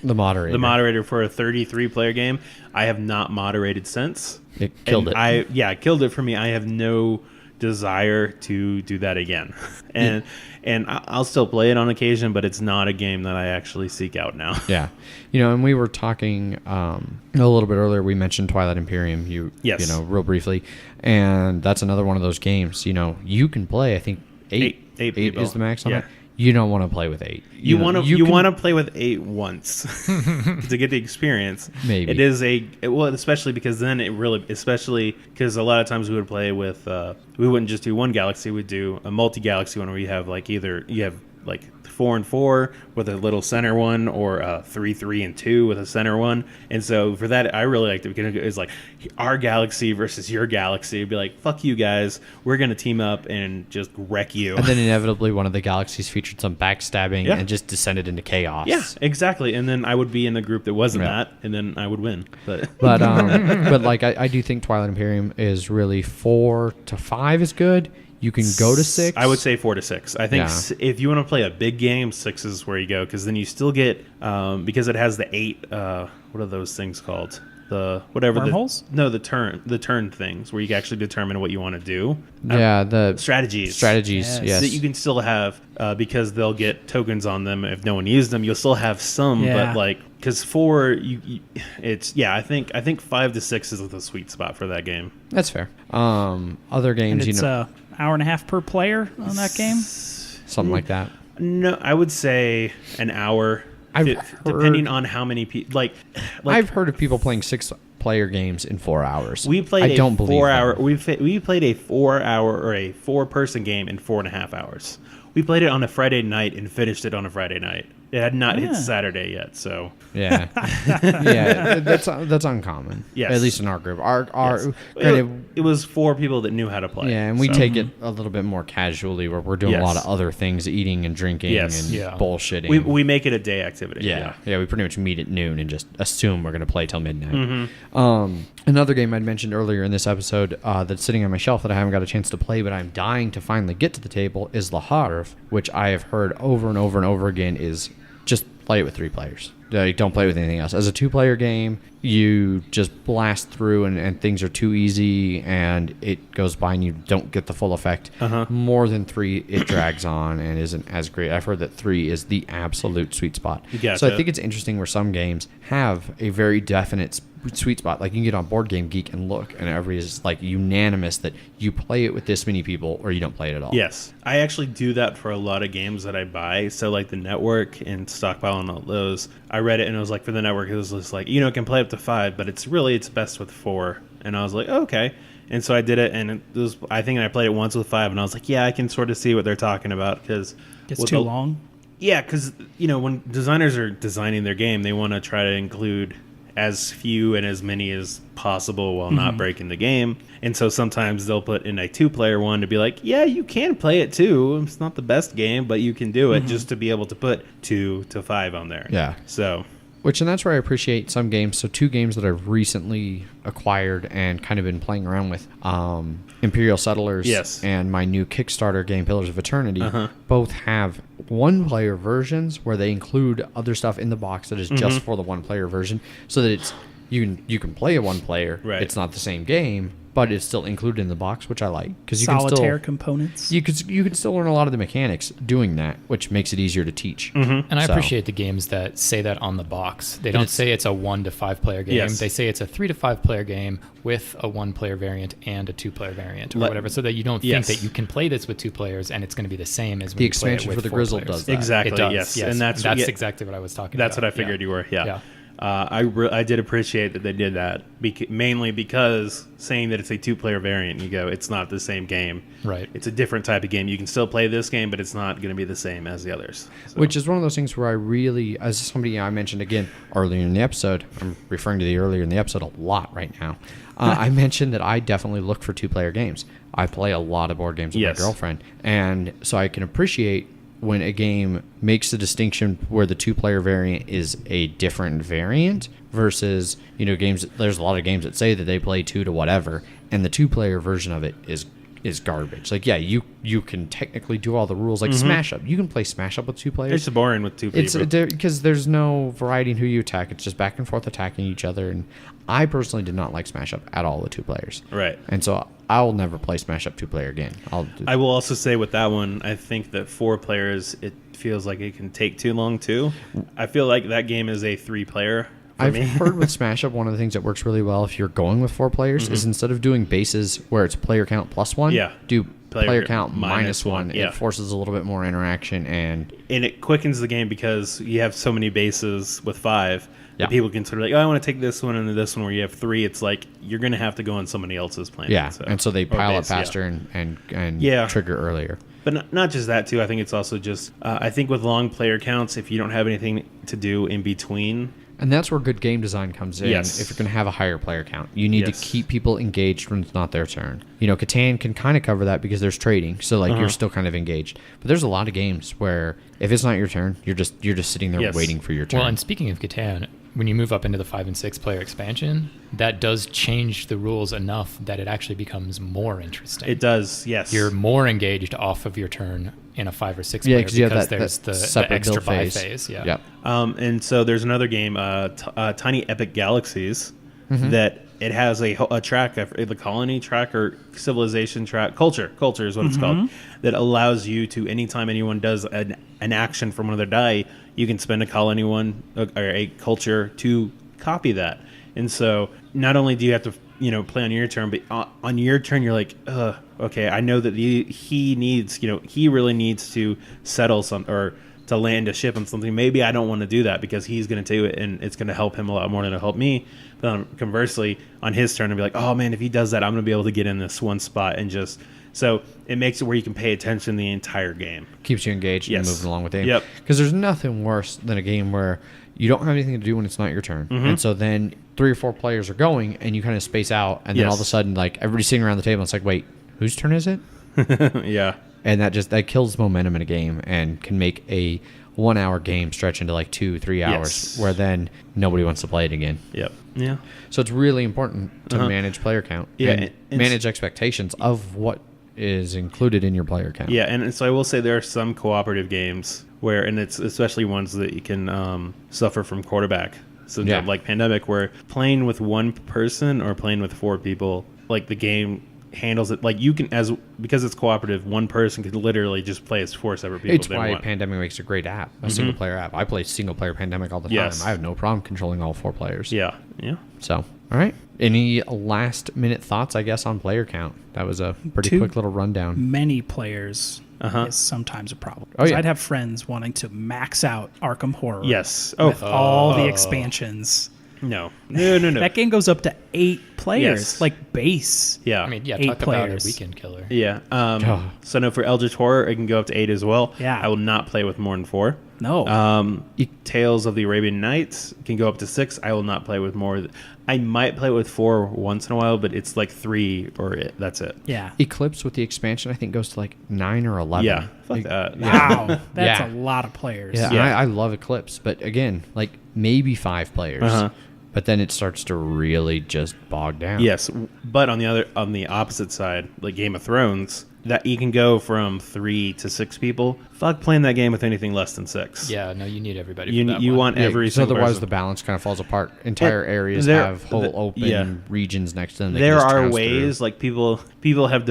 Speaker 2: moderator for a 33-player game. I have not moderated since.
Speaker 1: It killed it.
Speaker 2: It killed it for me. I have no desire to do that again. And I'll still play it on occasion, but it's not a game that I actually seek out now.
Speaker 1: Yeah. And we were talking a little bit earlier, we mentioned Twilight Imperium, real briefly. And that's another one of those games, you can play, I think, 8
Speaker 2: people.
Speaker 1: Is the max on that. You don't want to play with 8.
Speaker 2: You want to play with 8 once to get the experience.
Speaker 1: Maybe
Speaker 2: it is especially because then especially because a lot of times we would play with we wouldn't just do one galaxy, we'd do a multi-galaxy one where you have like either you have like 4 and 4 with a little center one, or 3, 3 and 2 with a center one. And so for that, I really liked it because it's like our galaxy versus your galaxy. It'd be like, fuck you guys, we're gonna team up and just wreck you.
Speaker 1: And then inevitably one of the galaxies featured some backstabbing and just descended into chaos.
Speaker 2: Yeah, exactly. And then I would be in the group that wasn't that, and then I would win. But
Speaker 1: like I do think Twilight Imperium is really 4 to 5 is good. You can go to 6.
Speaker 2: I would say 4 to 6. I think if you want to play a big game, 6 is where you go, because then you still get because it has the 8. What are those things called? The whatever
Speaker 3: wormholes?
Speaker 2: The turn things where you can actually determine what you want to do.
Speaker 1: The
Speaker 2: strategies.
Speaker 1: Yes.
Speaker 2: That you can still have because they'll get tokens on them if no one used them. You'll still have some, but like because 4, I think 5 to 6 is the sweet spot for that game.
Speaker 1: That's fair. Other games,
Speaker 3: and it's hour and a half per player on that game,
Speaker 1: something like that.
Speaker 2: No, I would say an hour. Depending on how many people, like
Speaker 1: I've heard of people playing 6-player games in 4 hours.
Speaker 2: We played
Speaker 1: a 4-hour.
Speaker 2: We played a 4-hour or a 4-person game in 4.5 hours. We played it on a Friday night and finished it on a Friday night. It had not hit Saturday yet, so
Speaker 1: yeah, that's uncommon.
Speaker 2: Yes,
Speaker 1: at least in our group.
Speaker 2: It was 4 people that knew how to play.
Speaker 1: Yeah, and we take it a little bit more casually, where we're doing a lot of other things, eating and drinking and bullshitting.
Speaker 2: We make it a day activity.
Speaker 1: Yeah. We pretty much meet at noon and just assume we're going to play till midnight. Another game I'd mentioned earlier in this episode that's sitting on my shelf that I haven't got a chance to play, but I'm dying to finally get to the table, is La Harve, which I have heard over and over and over again is just play it with 3 players. Don't play with anything else. As a 2-player game, you just blast through and things are too easy and it goes by and you don't get the full effect. More than 3, it drags on and isn't as great. I've heard that 3 is the absolute sweet spot.
Speaker 2: Gotcha.
Speaker 1: So I think it's interesting where some games have a very definite sweet spot. Like you can get on Board Game Geek and look, and everybody's like unanimous that you play it with this many people or you don't play it at all.
Speaker 2: Yes. I actually do that for a lot of games that I buy. So like the Network and Stockpile and all those, I read it and it was like for the Network, it was just like, you know, it can play up to 5, but it's best with 4. And I was like, oh, okay. And so I did it, and I think I played it once with 5, and I was like, yeah, I can sort of see what they're talking about because
Speaker 3: It's too long.
Speaker 2: Yeah, because you know when designers are designing their game, they want to try to include as few and as many as possible while not breaking the game. And so sometimes they'll put in a 2-player one to be like, yeah, you can play it too. It's not the best game, but you can do it, just to be able to put 2 to 5 on there.
Speaker 1: Yeah.
Speaker 2: So.
Speaker 1: And that's where I appreciate some games. So 2 games that I've recently acquired and kind of been playing around with, Imperial Settlers and my new Kickstarter game, Pillars of Eternity, both have 1-player versions where they include other stuff in the box that is just for the 1-player version, so that it's you can play a 1-player.
Speaker 2: Right.
Speaker 1: It's not the same game, but it's still included in the box, which I like because you can
Speaker 3: Solitaire
Speaker 1: still
Speaker 3: components.
Speaker 1: you could still learn a lot of the mechanics doing that, which makes it easier to teach.
Speaker 4: And I appreciate the games that say that on the box. They don't say it's a 1 to 5 player game.
Speaker 2: Yes.
Speaker 4: They say it's a 3 to 5 player game with a 1-player variant and a 2-player variant or whatever, so that you don't think that you can play this with 2 players and it's going to be the same as when
Speaker 1: The
Speaker 4: you play it
Speaker 1: expansion
Speaker 4: with
Speaker 1: for the
Speaker 4: 4
Speaker 1: Grizzled
Speaker 4: players.
Speaker 1: does that.
Speaker 2: Exactly.
Speaker 4: It does,
Speaker 2: Yes. And that's
Speaker 4: exactly what I was talking about.
Speaker 2: That's what I figured you were. Yeah.
Speaker 4: Yeah.
Speaker 2: I did appreciate that they did that, mainly because saying that it's a 2-player variant, you go, it's not the same game.
Speaker 4: Right.
Speaker 2: It's a different type of game. You can still play this game, but it's not going to be the same as the others. So.
Speaker 1: Which is one of those things where I really, as somebody I mentioned again earlier in the episode, I'm referring to the earlier in the episode a lot right now. I mentioned that I definitely look for 2-player games. I play a lot of board games with my girlfriend, and so I can appreciate when a game makes the distinction where the 2-player variant is a different variant versus, you know, games. There's a lot of games that say that they play 2 to whatever, and the 2-player version of it is garbage. Like, yeah, you can technically do all the rules like Smash Up. You can play Smash Up with 2 players.
Speaker 2: It's boring with 2 people.
Speaker 1: It's because there's no variety in who you attack. It's just back and forth attacking each other. And I personally did not like Smash Up at all with 2 players.
Speaker 2: Right.
Speaker 1: And so I'll never play Smash Up 2-player again.
Speaker 2: I will also say with that one, I think that 4 players, it feels like it can take too long too. I feel like that game is a 3-player.
Speaker 1: I've heard with Smash Up, one of the things that works really well if you're going with 4 players is instead of doing bases where it's player count +1, do player count -1.
Speaker 2: Yeah.
Speaker 1: It forces a little bit more interaction and
Speaker 2: it quickens the game because you have so many bases with 5
Speaker 1: Yeah.
Speaker 2: that people can sort of like, oh, I want to take this one and this one. Where you have 3, it's like you're going to have to go on somebody else's plan.
Speaker 1: yeah, and so they pile up faster and trigger earlier.
Speaker 2: But not just that too. I think it's also just I think with long player counts, if you don't have anything to do in between.
Speaker 1: And that's where good game design comes in.
Speaker 2: Yes.
Speaker 1: If you're going to have a higher player count, you need to keep people engaged when it's not their turn. You know, Catan can kind of cover that because there's trading, so like you're still kind of engaged. But there's a lot of games where if it's not your turn, you're just sitting there waiting for your turn.
Speaker 4: Well, and speaking of Catan, when you move up into the 5 and 6 player expansion, that does change the rules enough that it actually becomes more interesting.
Speaker 2: It does, yes.
Speaker 4: You're more engaged off of your turn in a 5 or 6 player because there's the extra buy phase. Yeah.
Speaker 2: And so there's another game, Tiny Epic Galaxies, that it has a track, the colony track or civilization track, culture is what it's called, that allows you to, anytime anyone does an action from one of their die, you can spend a colony one or a culture to copy that. And so not only do you have to play on your turn, but on your turn you're like, okay, I know that he really needs to settle or to land a ship on something. Maybe I don't want to do that because he's going to do it and it's going to help him a lot more than it'll help me. But conversely, on his turn, I'll be like, oh man, if he does that, I'm going to be able to get in this one spot and just. So it makes it where you can pay attention the entire game.
Speaker 1: Keeps you engaged and moving along with the game.
Speaker 2: Yep.
Speaker 1: Because there's nothing worse than a game where you don't have anything to do when it's not your turn. And so then 3 or 4 players are going and you kind of space out and then all of a sudden like everybody's sitting around the table and it's like, wait, whose turn is it?
Speaker 2: Yeah.
Speaker 1: And that kills momentum in a game and can make a 1-hour game stretch into like 2-3 hours where then nobody wants to play it again.
Speaker 2: Yep. Yeah.
Speaker 1: So it's really important to manage player count and manage expectations of what is included in your player count.
Speaker 2: Yeah, and so I will say there are some cooperative games where, and it's especially ones that you can suffer from quarterback. So like Pandemic, where playing with 1 person or playing with 4 people, like the game handles it like you can because it's cooperative. 1 person could literally just play as 4 separate people.
Speaker 1: It's why Pandemic makes a great app, a single player app. I play single player Pandemic all the time. I have no problem controlling all 4 players.
Speaker 2: Yeah.
Speaker 1: So All right. Any last minute thoughts, I guess, on player count? That was a pretty quick little rundown.
Speaker 3: Many players is sometimes a problem.
Speaker 1: Oh, yeah.
Speaker 3: I'd have friends wanting to max out Arkham Horror.
Speaker 2: Yes.
Speaker 3: With all the expansions.
Speaker 2: No.
Speaker 3: That game goes up to 8 players,
Speaker 2: Yes.
Speaker 3: like base.
Speaker 2: Yeah.
Speaker 4: I mean, yeah,
Speaker 3: 8
Speaker 4: talk about
Speaker 3: players.
Speaker 4: a weekend killer.
Speaker 2: Yeah.
Speaker 1: Oh.
Speaker 2: So no, for Eldritch Horror, it can go up to 8 as well.
Speaker 3: Yeah.
Speaker 2: I will not play with more than 4.
Speaker 3: No.
Speaker 2: Tales of the Arabian Nights can go up to 6. I will not play with more. I might play with 4 once in a while, but it's like 3 or that's it.
Speaker 3: Yeah.
Speaker 1: Eclipse with the expansion, I think, goes to like 9 or 11.
Speaker 2: Yeah. Fuck that.
Speaker 3: Wow. That's
Speaker 1: Yeah.
Speaker 3: a lot of players.
Speaker 1: Yeah,
Speaker 2: Yeah.
Speaker 1: I love Eclipse, but again, like maybe 5 players.
Speaker 2: Uh-huh.
Speaker 1: But then it starts to really just bog down.
Speaker 2: Yes, but on the opposite side, like Game of Thrones, that you can go from 3 to 6 people. Fuck playing that game with anything less than 6.
Speaker 4: Yeah, no, you need everybody.
Speaker 2: You
Speaker 4: for that
Speaker 2: you
Speaker 4: one.
Speaker 2: want
Speaker 1: Yeah,
Speaker 2: every
Speaker 1: 'cause
Speaker 2: single
Speaker 1: otherwise
Speaker 2: person.
Speaker 1: the balance kind of falls apart. Entire areas
Speaker 2: there-
Speaker 1: have whole open
Speaker 2: yeah.
Speaker 1: regions next to them. They
Speaker 2: There
Speaker 1: can just
Speaker 2: are
Speaker 1: trounce
Speaker 2: ways,
Speaker 1: through.
Speaker 2: like people have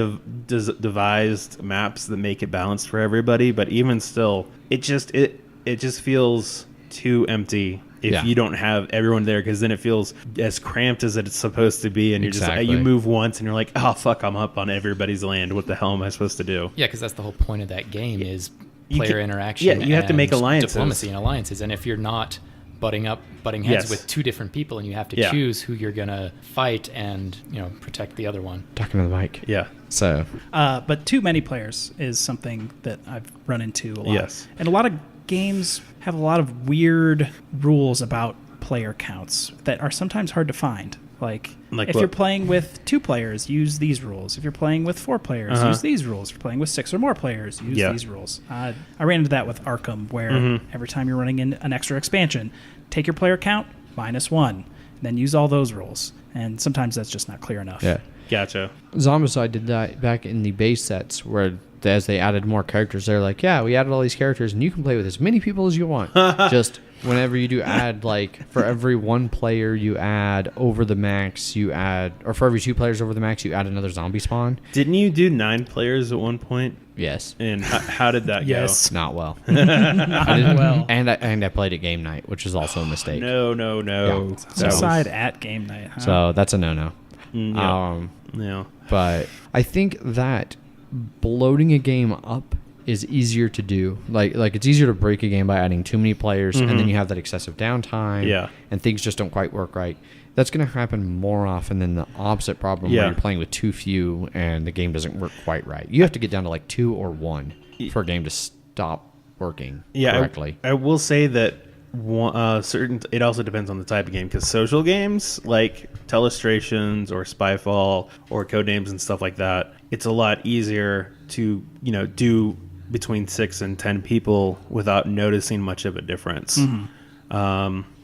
Speaker 2: devised maps that make it balanced for everybody, but even still, it just feels too empty if
Speaker 1: Yeah.
Speaker 2: you don't have everyone there, because then it feels as cramped as it's supposed to be, and you're
Speaker 1: Exactly.
Speaker 2: just you move once and you're like, oh fuck, I'm up on everybody's land. What the hell am I supposed to do?
Speaker 4: Yeah, because that's the whole point of that game is
Speaker 2: You
Speaker 4: player
Speaker 2: can-
Speaker 4: interaction.
Speaker 2: yeah, you have to make
Speaker 4: and
Speaker 2: alliances.
Speaker 4: diplomacy and alliances. And if you're not butting heads
Speaker 2: Yes.
Speaker 4: with 2 different people, and you have to
Speaker 2: Yeah.
Speaker 4: choose who you're gonna fight and protect the other one.
Speaker 1: Talking to the mic.
Speaker 2: Yeah.
Speaker 1: So
Speaker 3: But too many players is something that I've run into a lot.
Speaker 2: Yes.
Speaker 3: And a lot of games have a lot of weird rules about player counts that are sometimes hard to find. Like
Speaker 2: Like
Speaker 3: if
Speaker 2: what?
Speaker 3: you're playing with 2 players, use these rules. If you're playing with 4 players, use these rules. If you're playing with 6 or more players, use
Speaker 2: Yeah.
Speaker 3: these rules. I ran into that with Arkham, where every time you're running in an extra expansion, take your player count, -1, then use all those rules. And sometimes that's just not clear enough.
Speaker 1: yeah,
Speaker 2: Gotcha.
Speaker 1: Zombicide did that back in the base sets, where as they added more characters, they're like, yeah, we added all these characters, and you can play with as many people as you want. Just whenever you do add, like, for every 1 player you add over the max, or for every 2 players over the max, you add another zombie spawn.
Speaker 2: Didn't you do 9 players at one point?
Speaker 1: Yes.
Speaker 2: And how did that
Speaker 3: Yes.
Speaker 1: Not well.
Speaker 3: Well,
Speaker 1: And I played at game night, which is also a mistake.
Speaker 2: go? No.
Speaker 1: Yeah.
Speaker 2: That was-
Speaker 3: Outside at game night. Huh?
Speaker 1: So that's a no-no.
Speaker 2: Yeah. Yeah.
Speaker 1: But I think that bloating a game up is easier to do. Like it's easier to break a game by adding too many players, and then you have that excessive downtime.
Speaker 2: Yeah.
Speaker 1: And things just don't quite work right. That's going to happen more often than the opposite problem
Speaker 2: Yeah.
Speaker 1: where you're playing with too few and the game doesn't work quite right. You have to get down to like 2 or 1 for a game to stop working correctly.
Speaker 2: I will say that it also depends on the type of game, because social games like Telestrations or Spyfall or Codenames and stuff like that, it's a lot easier to do between 6 and 10 people without noticing much of a difference.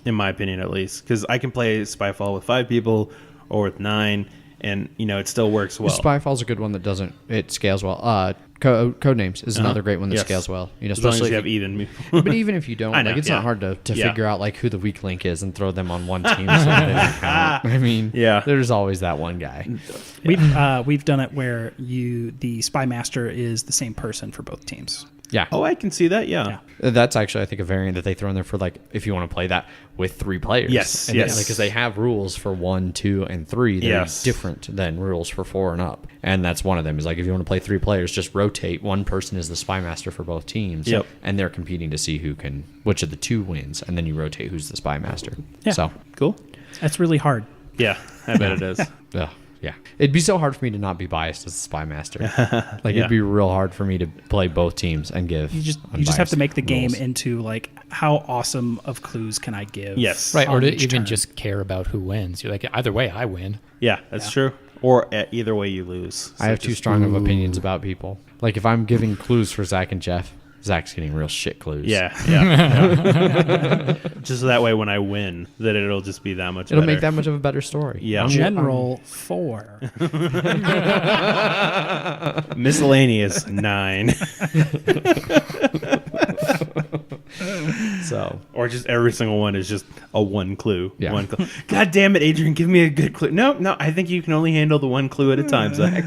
Speaker 2: In my opinion, at least, because I can play Spyfall with 5 people or with 9, and it still works well.
Speaker 1: Spyfall's a good one that it scales well. Codenames is another great one that
Speaker 2: Yes.
Speaker 1: scales well.
Speaker 2: As long as
Speaker 1: especially
Speaker 2: you
Speaker 1: if
Speaker 2: have even.
Speaker 1: But even if you don't,
Speaker 2: I know,
Speaker 1: like, it's
Speaker 2: yeah.
Speaker 1: not hard to
Speaker 2: Yeah.
Speaker 1: figure out like who the weak link is and throw them on one team. So that they don't count. I mean,
Speaker 2: Yeah.
Speaker 1: there's always that one guy.
Speaker 3: We've done it where the spy master is the same person for both teams.
Speaker 1: Yeah.
Speaker 2: Oh, I can see that. Yeah.
Speaker 1: That's actually, I think, a variant that they throw in there for, like, if you want to play that with 3 players.
Speaker 2: Yes,
Speaker 1: And
Speaker 2: yes.
Speaker 1: Because they have rules for 1, 2, and 3 that
Speaker 2: Yes.
Speaker 1: are different than rules for 4 and up. And that's one of them is, like, if you want to play 3 players, just rotate. One person is the spy master for both teams.
Speaker 2: Yep.
Speaker 1: And they're competing to see which of the 2 wins. And then you rotate who's the spy master.
Speaker 3: Yeah.
Speaker 1: So,
Speaker 2: Cool.
Speaker 3: That's really hard.
Speaker 2: Yeah, I bet it is.
Speaker 1: yeah. It'd be so hard for me to not be biased as the spy master. Like,
Speaker 2: Yeah.
Speaker 1: it'd be real hard for me to play both teams and give.
Speaker 3: You just have to
Speaker 1: unbiased
Speaker 3: make the game
Speaker 1: rules.
Speaker 3: into like, how awesome of clues can I give?
Speaker 2: Yes.
Speaker 4: Right, or
Speaker 3: on
Speaker 4: to
Speaker 3: each
Speaker 4: even
Speaker 3: turn.
Speaker 4: just care about who wins. You're like, either way, I win.
Speaker 2: Yeah, that's true. Or either way, you lose.
Speaker 1: I have too strong of opinions about people. Like, if I'm giving clues for Zach and Jeff, Zach's getting real shit clues.
Speaker 2: Yeah. Just so that way, when I win, that it'll just be that much.
Speaker 1: It'll
Speaker 2: better.
Speaker 1: make that much of a better story.
Speaker 2: Yeah.
Speaker 3: General 4.
Speaker 2: Miscellaneous 9.
Speaker 1: So,
Speaker 2: Or just every single one is just a 1 clue.
Speaker 1: Yeah.
Speaker 2: 1 clue. God damn it, Adrian, give me a good clue. No, I think you can only handle the 1 clue at a time, Zach.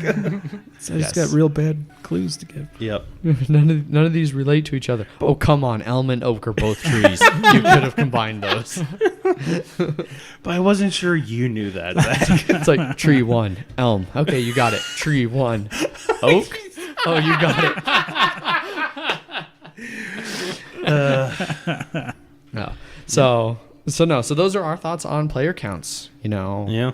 Speaker 3: So I just got real bad clues to give.
Speaker 2: Yep.
Speaker 1: none of these relate to each other. Oh, come on. Elm and oak are both trees. You could have combined those.
Speaker 2: But I wasn't sure you knew that, Zach.
Speaker 1: It's like tree 1, elm. Okay, you got it. Tree 1, oak. Oh, you got it. No. So those are our thoughts on player counts.
Speaker 2: Yeah.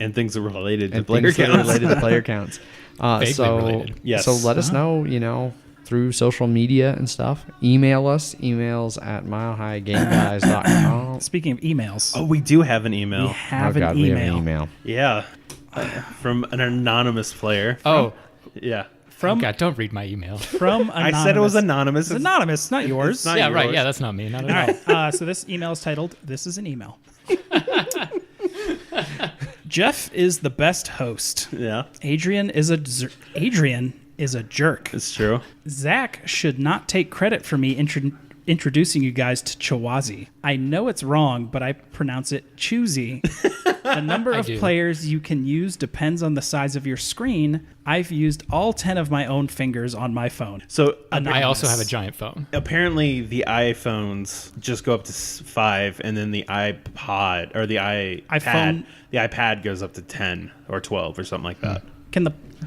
Speaker 2: And things that are related to
Speaker 1: and
Speaker 2: player
Speaker 1: things that are
Speaker 2: counts.
Speaker 1: related to player counts.
Speaker 4: Vaguely related.
Speaker 2: Yes.
Speaker 1: So let us know, through social media and stuff. Email us, emails at milehighgameguys.com.
Speaker 3: Speaking of emails,
Speaker 2: Oh, we do have an email.
Speaker 3: we have
Speaker 1: Oh, God,
Speaker 3: an
Speaker 1: we
Speaker 3: email.
Speaker 1: have an email.
Speaker 2: Yeah. From an anonymous player.
Speaker 4: Oh,
Speaker 2: Yeah.
Speaker 3: From
Speaker 4: God, don't read my email.
Speaker 3: from
Speaker 2: I
Speaker 3: anonymous.
Speaker 2: said it was anonymous.
Speaker 3: It's anonymous, not yours.
Speaker 2: It's not
Speaker 4: Yeah, right.
Speaker 2: yours.
Speaker 4: Yeah, that's not me. Not
Speaker 3: All
Speaker 4: at all.
Speaker 3: right. So this email is titled "This is an email." Jeff is the best host.
Speaker 2: Yeah,
Speaker 3: Adrian is a jerk.
Speaker 2: it's true.
Speaker 3: Zach should not take credit for me introducing you guys to Chawazi. I know it's wrong, but I pronounce it choosy. The number of
Speaker 4: do.
Speaker 3: players you can use depends on the size of your screen. I've used all 10 of my own fingers on my phone.
Speaker 2: So
Speaker 4: I also have a giant phone.
Speaker 2: apparently the iPhones just go up to 5, and then the iPod or the
Speaker 3: iPhone-
Speaker 2: the iPad goes up to 10 or 12 or something like that.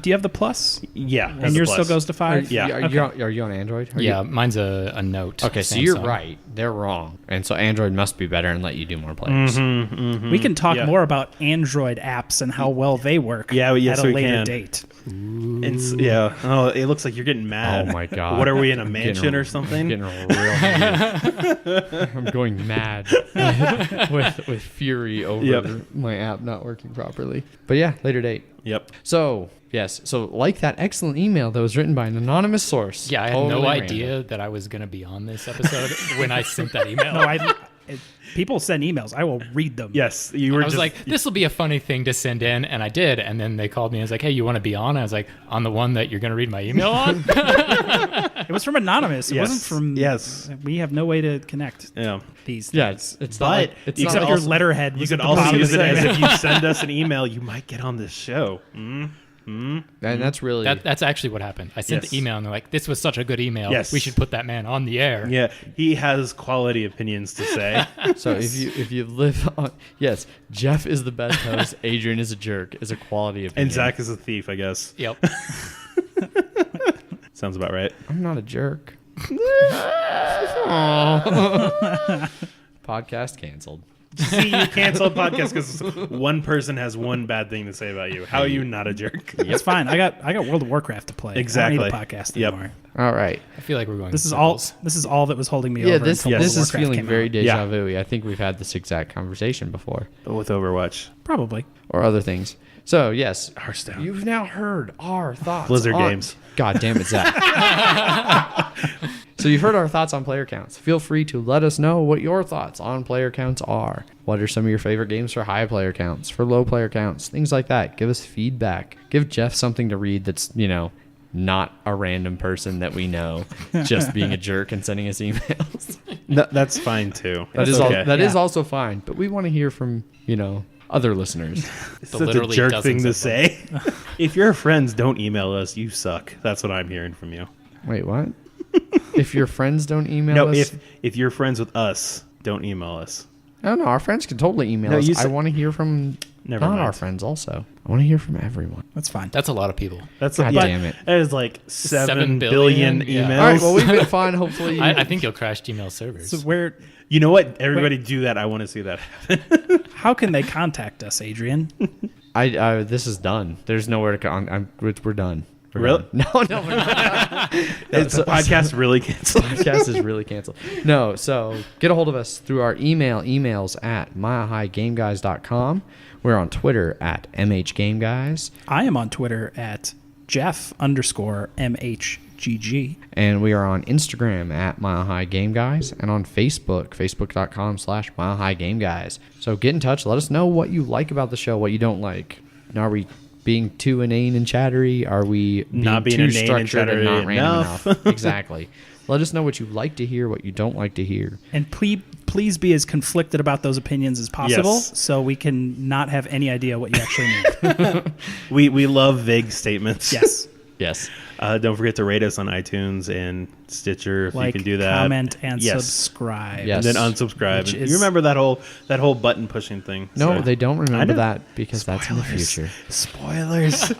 Speaker 3: Do you have the plus?
Speaker 2: Yeah,
Speaker 3: And yours still goes to 5?
Speaker 2: Yeah.
Speaker 1: Are you on Android? Are
Speaker 4: Yeah,
Speaker 1: you-
Speaker 4: mine's a Note.
Speaker 1: Okay, so you're
Speaker 4: Samsung.
Speaker 1: right. They're wrong. And so Android must be better and let you do more players.
Speaker 3: We can talk
Speaker 2: Yeah.
Speaker 3: more about Android apps and how well they work
Speaker 2: Yeah, yes,
Speaker 3: at a
Speaker 2: we
Speaker 3: later
Speaker 2: can.
Speaker 3: date.
Speaker 2: Yeah. Oh, it looks like you're getting mad.
Speaker 1: Oh my God.
Speaker 2: What are we in a
Speaker 1: I'm
Speaker 2: mansion
Speaker 1: getting-
Speaker 2: or something?
Speaker 1: I'm getting real mad. I'm going mad with fury over
Speaker 2: Yep.
Speaker 1: my app not working properly. But yeah, later date.
Speaker 2: Yep.
Speaker 1: So, yes. So, like that excellent email that was written by an anonymous source.
Speaker 4: Yeah, I had
Speaker 1: Totally
Speaker 4: no
Speaker 1: random.
Speaker 4: idea that I was going to be on this episode when I sent that email.
Speaker 3: No, people send emails. I will read them.
Speaker 2: Yes, you were
Speaker 4: I was
Speaker 2: just
Speaker 4: like, this will be a funny thing to send in, and I did. And then they called me and was like, hey, you want to be on? I was like, on the one that you're going to read my email on?
Speaker 3: It was from anonymous. It
Speaker 2: Yes.
Speaker 3: wasn't from.
Speaker 2: Yes.
Speaker 3: We have no way to connect
Speaker 2: yeah.
Speaker 3: these.
Speaker 1: Yeah,
Speaker 3: things.
Speaker 1: it's not
Speaker 2: But
Speaker 1: like, it's
Speaker 2: you
Speaker 1: not
Speaker 2: could
Speaker 3: Except
Speaker 1: like
Speaker 3: your
Speaker 2: also-
Speaker 3: letterhead.
Speaker 2: You
Speaker 3: was
Speaker 2: could
Speaker 3: at the
Speaker 2: also
Speaker 3: bottom
Speaker 2: use
Speaker 3: of
Speaker 2: it
Speaker 3: the
Speaker 2: as
Speaker 3: email.
Speaker 2: if you send us an email, you might get on this show.
Speaker 1: and that's really
Speaker 4: That's actually what happened. I sent
Speaker 2: Yes.
Speaker 4: the email, and they're like, this was such a good email.
Speaker 2: Yes.
Speaker 4: We should put that man on the air.
Speaker 2: Yeah, he has quality opinions to say.
Speaker 1: so. If you live on, yes, Jeff is the best host. Adrian is a jerk. Is a quality opinion.
Speaker 2: And Zach is a thief, I guess.
Speaker 4: Yep.
Speaker 2: Sounds about right.
Speaker 1: I'm not a jerk. Podcast canceled.
Speaker 2: See, you canceled podcast because one person has one bad thing to say about you. How are you not a jerk?
Speaker 3: It's fine. I got World of Warcraft to play.
Speaker 2: Exactly.
Speaker 3: I don't need a podcast
Speaker 2: Yep.
Speaker 3: anymore.
Speaker 1: All right.
Speaker 4: I feel like we're going
Speaker 3: This
Speaker 4: in
Speaker 3: is all.
Speaker 4: circles.
Speaker 3: This is all that was holding me
Speaker 1: Yeah,
Speaker 3: over.
Speaker 1: this
Speaker 3: until World
Speaker 1: this
Speaker 3: of
Speaker 1: is
Speaker 3: Warcraft
Speaker 1: feeling
Speaker 3: came
Speaker 1: very
Speaker 3: out.
Speaker 1: deja vu. I think we've had this exact conversation before,
Speaker 2: But with Overwatch.
Speaker 3: Probably.
Speaker 1: or other things. So yes,
Speaker 2: Hearthstone.
Speaker 1: you've now heard our thoughts.
Speaker 2: Blizzard
Speaker 1: on-
Speaker 2: games.
Speaker 1: God damn it, Zach. So you've heard our thoughts on player counts. Feel free to let us know what your thoughts on player counts are. What are some of your favorite games for high player counts, for low player counts, things like that. Give us feedback. Give Jeff something to read that's, not a random person that we know just being a jerk and sending us emails.
Speaker 2: That's fine too.
Speaker 1: That
Speaker 2: It's
Speaker 1: is
Speaker 2: okay.
Speaker 1: is also fine, but we want to hear from, other listeners.
Speaker 2: It's
Speaker 4: The
Speaker 2: such a
Speaker 4: literally
Speaker 2: jerk thing to
Speaker 4: dozens of
Speaker 2: say. If your friends don't email us, you suck. That's what I'm hearing from you.
Speaker 1: Wait, what? If your friends don't email
Speaker 2: No,
Speaker 1: us?
Speaker 2: if you're friends with us, don't email us.
Speaker 1: No, our friends can totally email
Speaker 2: No,
Speaker 1: us.
Speaker 2: you
Speaker 1: I
Speaker 2: said-
Speaker 1: want to hear from
Speaker 2: Never
Speaker 1: not
Speaker 2: mind.
Speaker 1: our friends also. I want to hear from everyone.
Speaker 3: That's fine.
Speaker 4: That's a lot of people.
Speaker 2: That's
Speaker 1: God damn it.
Speaker 2: That is like 7
Speaker 4: 7
Speaker 2: billion
Speaker 4: billion?
Speaker 2: emails.
Speaker 4: Yeah.
Speaker 1: All right, well, we've been fine. Hopefully,
Speaker 4: I think you'll crash Gmail servers.
Speaker 3: So where?
Speaker 2: You know what? Everybody do that. I want to see that happen.
Speaker 3: How can they contact us, Adrian?
Speaker 1: this is done. There's nowhere to go. We're done. We're
Speaker 2: Really?
Speaker 1: done. No, we're not.
Speaker 2: It's a podcast really canceled.
Speaker 1: Podcast is really canceled. No, so get a hold of us through our emails at milehighgameguys.com. We're on Twitter at MHGameGuys.
Speaker 3: I am on Twitter at Jeff_MHGG.
Speaker 1: And we are on Instagram at Mile High Game Guys, and on Facebook, facebook.com/Mile High Game Guys. So get in touch. Let us know what you like about the show, what you don't like. Are we being too inane and chattery? Are we
Speaker 2: Not being
Speaker 1: too
Speaker 2: inane and
Speaker 1: structured and
Speaker 2: chattery
Speaker 1: not random
Speaker 2: enough?
Speaker 1: enough? Exactly. Let us know what you like to hear, what you don't like to hear.
Speaker 3: And please be as conflicted about those opinions as possible,
Speaker 2: Yes.
Speaker 3: so we can not have any idea what you actually mean.
Speaker 2: We love vague statements.
Speaker 3: Yes.
Speaker 1: Yes.
Speaker 2: Don't forget to rate us on iTunes and Stitcher if you
Speaker 3: Like,
Speaker 2: can do that.
Speaker 3: comment, and
Speaker 2: Yes.
Speaker 3: subscribe.
Speaker 1: Yes.
Speaker 2: And then unsubscribe.
Speaker 3: Which
Speaker 2: And
Speaker 3: is-
Speaker 2: you remember that whole button pushing thing?
Speaker 1: No,
Speaker 2: So-
Speaker 1: they don't
Speaker 2: I
Speaker 1: remember
Speaker 2: know.
Speaker 1: that because that's in the
Speaker 2: Spoilers.
Speaker 1: future.
Speaker 2: Spoilers.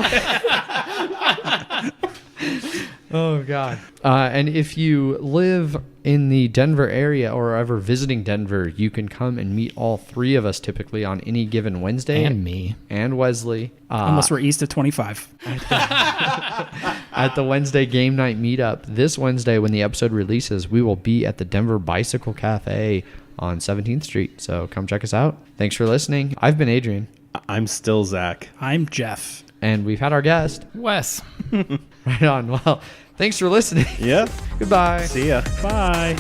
Speaker 1: Oh, God. And if you live in the Denver area or are ever visiting Denver, you can come and meet all three of us typically on any given Wednesday.
Speaker 4: And me.
Speaker 1: And Wesley.
Speaker 3: Unless we're east of 25.
Speaker 1: At the Wednesday game night meetup. This Wednesday, when the episode releases, we will be at the Denver Bicycle Cafe on 17th Street. So come check us out. Thanks for listening. I've been Adrian.
Speaker 2: I'm still Zach.
Speaker 3: I'm Jeff.
Speaker 1: And we've had our guest.
Speaker 4: Wes.
Speaker 1: Right on. Well, thanks for listening.
Speaker 2: Yep.
Speaker 1: Goodbye.
Speaker 2: See ya.
Speaker 3: Bye.